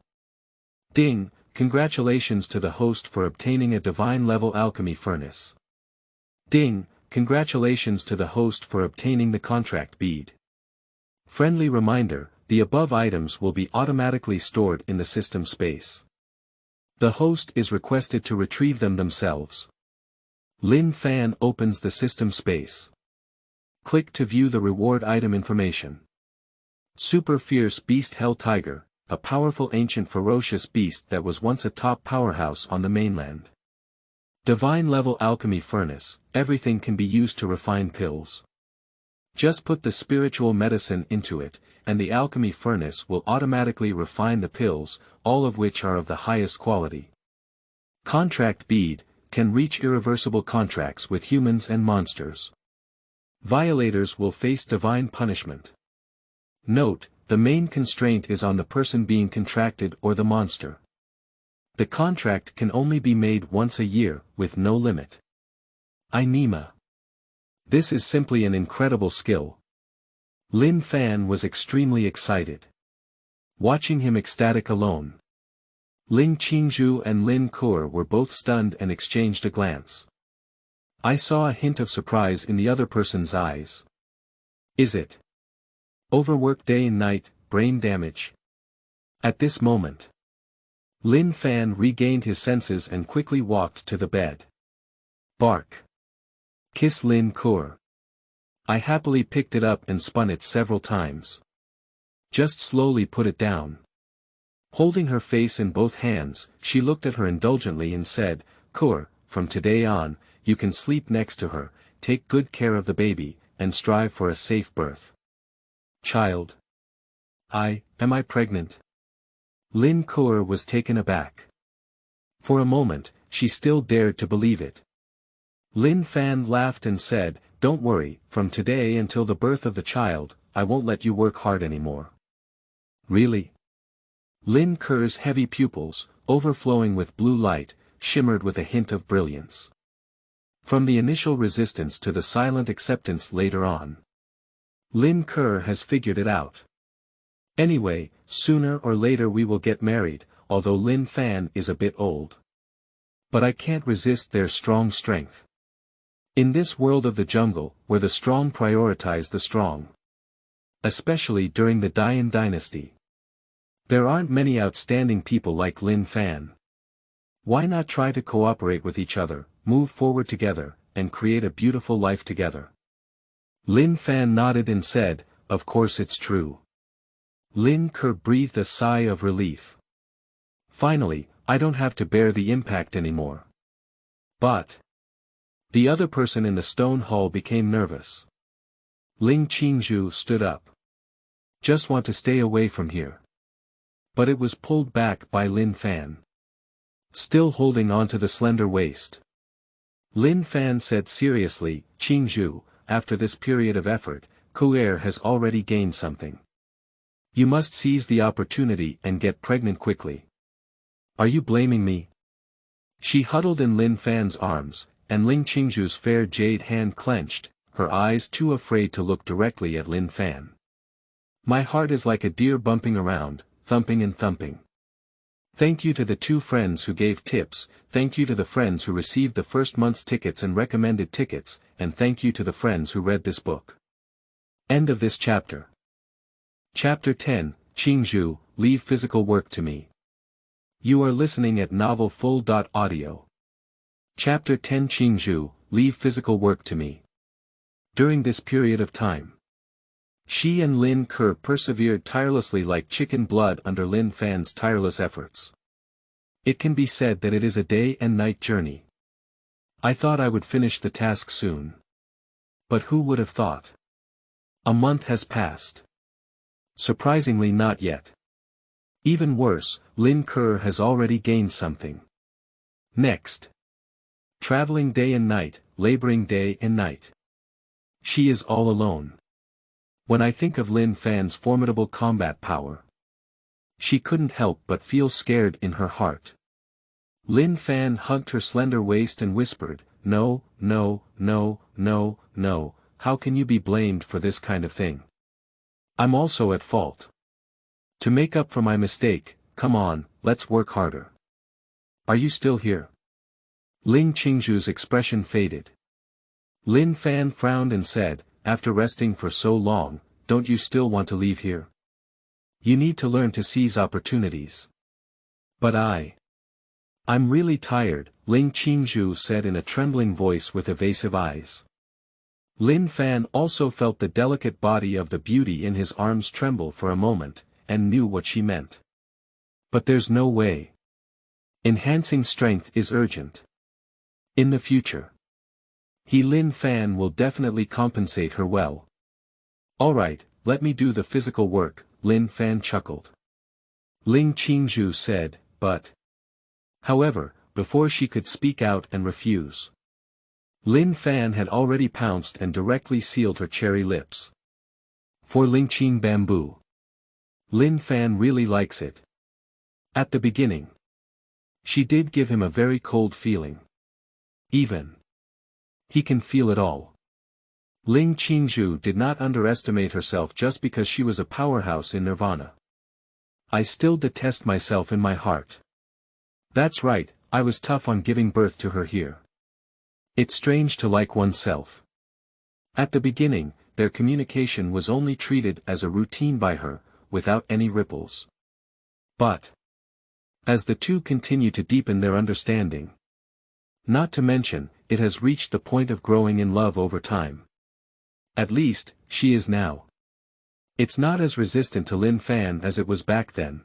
Ding, congratulations to the host for obtaining a divine level alchemy furnace. Ding, congratulations to the host for obtaining the contract bead. Friendly reminder, the above items will be automatically stored in the system space. The host is requested to retrieve them themselves. Lin Fan opens the system space. Click to view the reward item information. Super Fierce Beast Hell Tiger, a powerful ancient ferocious beast that was once a top powerhouse on the mainland. Divine level alchemy furnace, everything can be used to refine pills. Just put the spiritual medicine into it, and the alchemy furnace will automatically refine the pills, all of which are of the highest quality. Contract bead, can reach irreversible contracts with humans and monsters. Violators will face divine punishment. Note, the main constraint is on the person being contracted or the monster. The contract can only be made once a year, with no limit. Inema. This is simply an incredible skill. Lin Fan was extremely excited. Watching him ecstatic alone. Ling Qingzhu and Lin Ker were both stunned and exchanged a glance. I saw a hint of surprise in the other person's eyes. Is it overwork day and night, brain damage? At this moment, Lin Fan regained his senses and quickly walked to the bed. Bark. Kiss Lin Ker. I happily picked it up and spun it several times. Just slowly put it down. Holding her face in both hands, she looked at her indulgently and said, Ker, from today on, you can sleep next to her, take good care of the baby, and strive for a safe birth. Child. Am I pregnant? Lin Ker was taken aback. For a moment, she still dared to believe it. Lin Fan laughed and said, Don't worry, from today until the birth of the child, I won't let you work hard anymore. Really? Lin Ker's heavy pupils, overflowing with blue light, shimmered with a hint of brilliance. From the initial resistance to the silent acceptance later on. Lin Ker has figured it out. Anyway, sooner or later we will get married, although Lin Fan is a bit old. But I can't resist their strong strength. In this world of the jungle, where the strong prioritize the strong. Especially during the Tianyan dynasty. There aren't many outstanding people like Lin Fan. Why not try to cooperate with each other, move forward together, and create a beautiful life together? Lin Fan nodded and said, Of course it's true. Lin Ker breathed a sigh of relief. Finally, I don't have to bear the impact anymore. But the other person in the stone hall became nervous. Ling Qingzhu stood up. Just want to stay away from here. But it was pulled back by Lin Fan. Still holding on to the slender waist. Lin Fan said seriously, Qingzhu, after this period of effort, Ker has already gained something. You must seize the opportunity and get pregnant quickly. Are you blaming me? She huddled in Lin Fan's arms, and Ling Qingzhu's fair jade hand clenched, her eyes too afraid to look directly at Lin Fan. My heart is like a deer bumping around, thumping and thumping. Thank you to the 2 friends who gave tips, thank you to the friends who received the first month's tickets and recommended tickets, and thank you to the friends who read this book. End of this chapter. Chapter 10, Qingzhu, Leave Physical Work to Me. You are listening at Novel Full.audio. Chapter 10 Qingzhu, Leave Physical Work to Me. During this period of time, she and Lin Ker persevered tirelessly like chicken blood under Lin Fan's tireless efforts. It can be said that it is a day and night journey. I thought I would finish the task soon. But who would have thought? A month has passed. Surprisingly not yet. Even worse, Lin Ker has already gained something. Next. Traveling day and night, laboring day and night. She is all alone. When I think of Lin Fan's formidable combat power, she couldn't help but feel scared in her heart. Lin Fan hugged her slender waist and whispered, "No, no, no, no, no, how can you be blamed for this kind of thing? I'm also at fault. To make up for my mistake, come on, let's work harder. Are you still here?" Ling Qingzhu's expression faded. Lin Fan frowned and said, "After resting for so long, don't you still want to leave here? You need to learn to seize opportunities." "But I'm really tired," Ling Qingzhu said in a trembling voice with evasive eyes. Lin Fan also felt the delicate body of the beauty in his arms tremble for a moment, and knew what she meant. "But there's no way. Enhancing strength is urgent. In the future, Lin Fan will definitely compensate her well." "Alright, let me do the physical work," Lin Fan chuckled. Ling Qingzhu said, "But..." However, before she could speak out and refuse, Lin Fan had already pounced and directly sealed her cherry lips. For Ling Qing bamboo. Lin Fan really likes it. At the beginning, she did give him a very cold feeling. Even he can feel it all. Ling Qingzhu did not underestimate herself just because she was a powerhouse in Nirvana. "I still detest myself in my heart. That's right, I was tough on giving birth to her here. It's strange to like oneself." At the beginning, their communication was only treated as a routine by her, without any ripples. But as the two continue to deepen their understanding, not to mention, it has reached the point of growing in love over time. At least, she is now. It's not as resistant to Lin Fan as it was back then.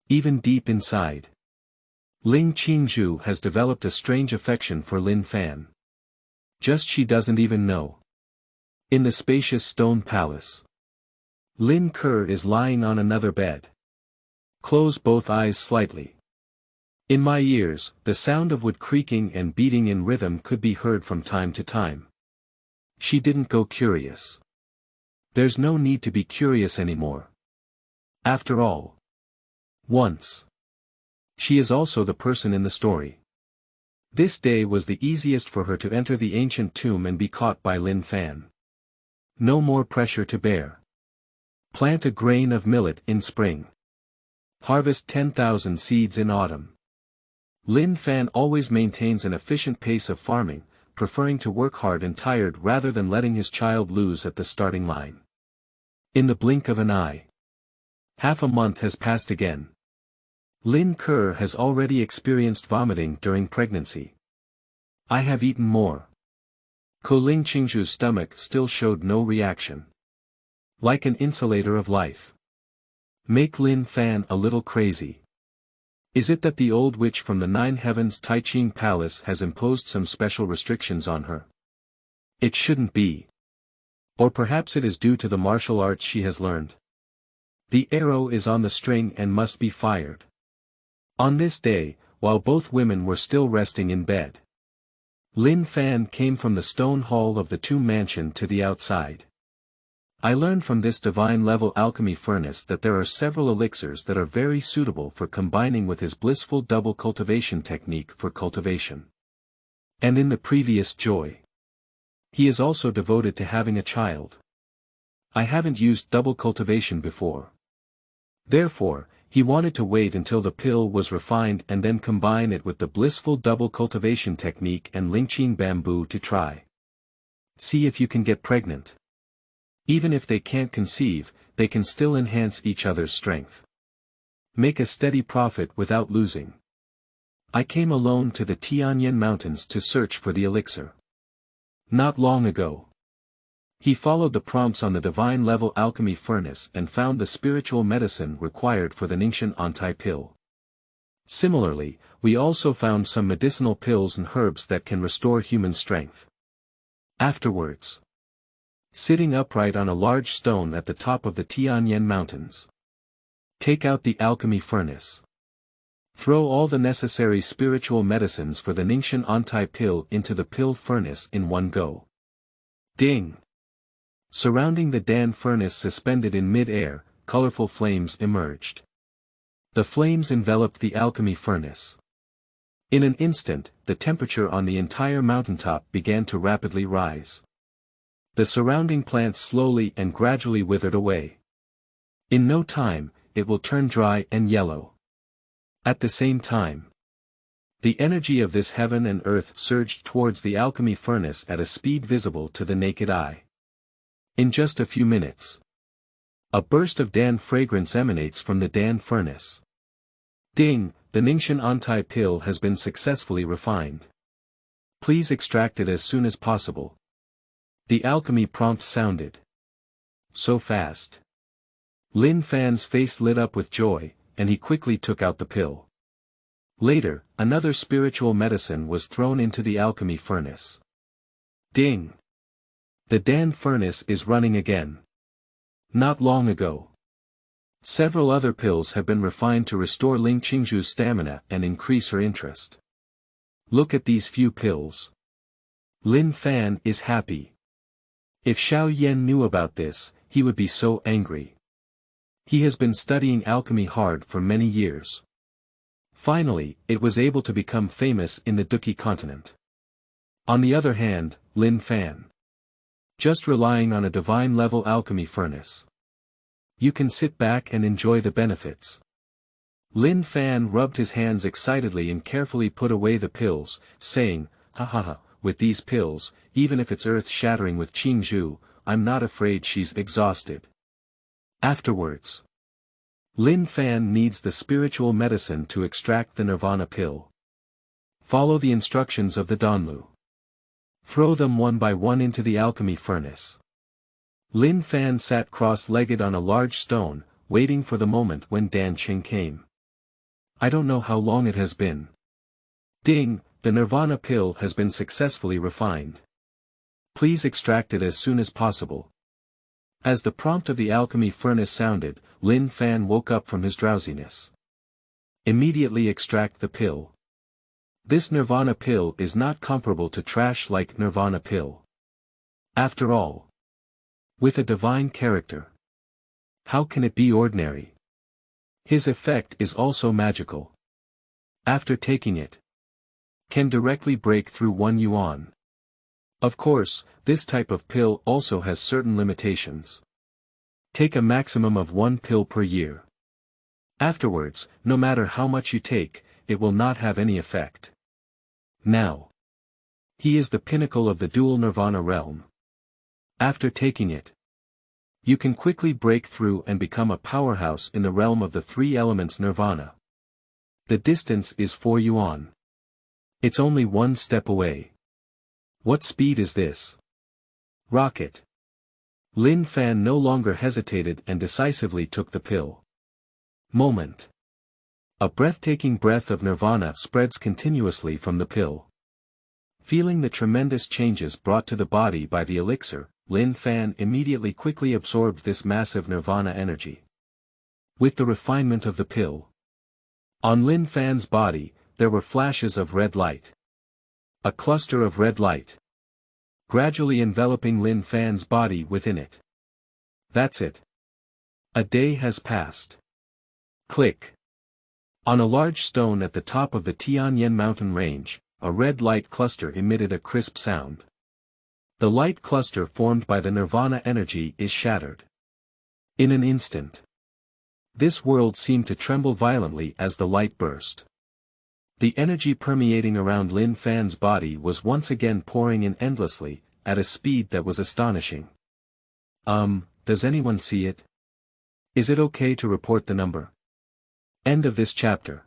Even deep inside, Ling Qingzhu has developed a strange affection for Lin Fan. Just she doesn't even know. In the spacious stone palace, Lin Ker is lying on another bed. Close both eyes slightly. In my ears, the sound of wood creaking and beating in rhythm could be heard from time to time. She didn't go curious. There's no need to be curious anymore. After all, once, she is also the person in the story. This day was the easiest for her to enter the ancient tomb and be caught by Lin Fan. No more pressure to bear. Plant a grain of millet in spring. Harvest 10,000 seeds in autumn. Lin Fan always maintains an efficient pace of farming, preferring to work hard and tired rather than letting his child lose at the starting line. In the blink of an eye, half a month has passed again. Lin Ker has already experienced vomiting during pregnancy. "I have eaten more." Ling Qingzhu's stomach still showed no reaction. Like an insulator of life. Make Lin Fan a little crazy. Is it that the old witch from the Nine Heavens Taiching Palace has imposed some special restrictions on her? It shouldn't be. Or perhaps it is due to the martial arts she has learned. The arrow is on the string and must be fired. On this day, while both women were still resting in bed, Lin Fan came from the stone hall of the tomb mansion to the outside. I learned from this divine-level alchemy furnace that there are several elixirs that are very suitable for combining with his blissful double cultivation technique for cultivation. And in the previous joy, he is also devoted to having a child. I haven't used double cultivation before. Therefore, he wanted to wait until the pill was refined and then combine it with the blissful double cultivation technique and Lingqing bamboo to try. See if you can get pregnant. Even if they can't conceive, they can still enhance each other's strength. Make a steady profit without losing. I came alone to the Tianyan Mountains to search for the elixir. Not long ago. He followed the prompts on the divine-level alchemy furnace and found the spiritual medicine required for the Ningxian anti-pill. Similarly, we also found some medicinal pills and herbs that can restore human strength. Afterwards, sitting upright on a large stone at the top of the Tianyan Mountains, take out the alchemy furnace. Throw all the necessary spiritual medicines for the Ningxian anti-pill into the pill furnace in one go. Ding! Surrounding the Dan furnace suspended in mid-air, colorful flames emerged. The flames enveloped the alchemy furnace. In an instant, the temperature on the entire mountaintop began to rapidly rise. The surrounding plants slowly and gradually withered away. In no time, it will turn dry and yellow. At the same time, the energy of this heaven and earth surged towards the alchemy furnace at a speed visible to the naked eye. In just a few minutes, a burst of Dan fragrance emanates from the Dan furnace. Ding, the Ningxian anti-pill has been successfully refined. Please extract it as soon as possible. The alchemy prompt sounded. So fast. Lin Fan's face lit up with joy, and he quickly took out the pill. Later, another spiritual medicine was thrown into the alchemy furnace. Ding! The Dan furnace is running again. Not long ago, several other pills have been refined to restore Ling Qingzhu's stamina and increase her interest. Look at these few pills. Lin Fan is happy. If Xiao Yan knew about this, he would be so angry. He has been studying alchemy hard for many years. Finally, it was able to become famous in the Duqi continent. On the other hand, Lin Fan, just relying on a divine-level alchemy furnace. You can sit back and enjoy the benefits. Lin Fan rubbed his hands excitedly and carefully put away the pills, saying, "Ha ha ha, with these pills, even if it's earth-shattering with Qingzhu, I'm not afraid she's exhausted." Afterwards, Lin Fan needs the spiritual medicine to extract the nirvana pill. Follow the instructions of the Danlu. Throw them one by one into the alchemy furnace. Lin Fan sat cross-legged on a large stone, waiting for the moment when Dan Qing came. I don't know how long it has been. Ding, the nirvana pill has been successfully refined. Please extract it as soon as possible. As the prompt of the alchemy furnace sounded, Lin Fan woke up from his drowsiness. Immediately extract the pill. This nirvana pill is not comparable to trash like nirvana pill. After all, with a divine character, how can it be ordinary? His effect is also magical. After taking it, can directly break through 1 yuan. Of course, this type of pill also has certain limitations. Take a maximum of 1 pill per year. Afterwards, no matter how much you take, it will not have any effect. Now, he is the pinnacle of the dual nirvana realm. After taking it, you can quickly break through and become a powerhouse in the realm of the 3 elements nirvana. The distance is 4 yuan. It's only 1 step away. What speed is this? Rocket. Lin Fan no longer hesitated and decisively took the pill. Moment. A breathtaking breath of nirvana spreads continuously from the pill. Feeling the tremendous changes brought to the body by the elixir, Lin Fan immediately quickly absorbed this massive nirvana energy. With the refinement of the pill, on Lin Fan's body, there were flashes of red light. A cluster of red light, gradually enveloping Lin Fan's body within it. That's it. A day has passed. Click. On a large stone at the top of the Tianyan Mountain range, a red light cluster emitted a crisp sound. The light cluster formed by the nirvana energy is shattered. In an instant, this world seemed to tremble violently as the light burst. The energy permeating around Lin Fan's body was once again pouring in endlessly, at a speed that was astonishing. Does anyone see it? Is it okay to report the number? End of this chapter.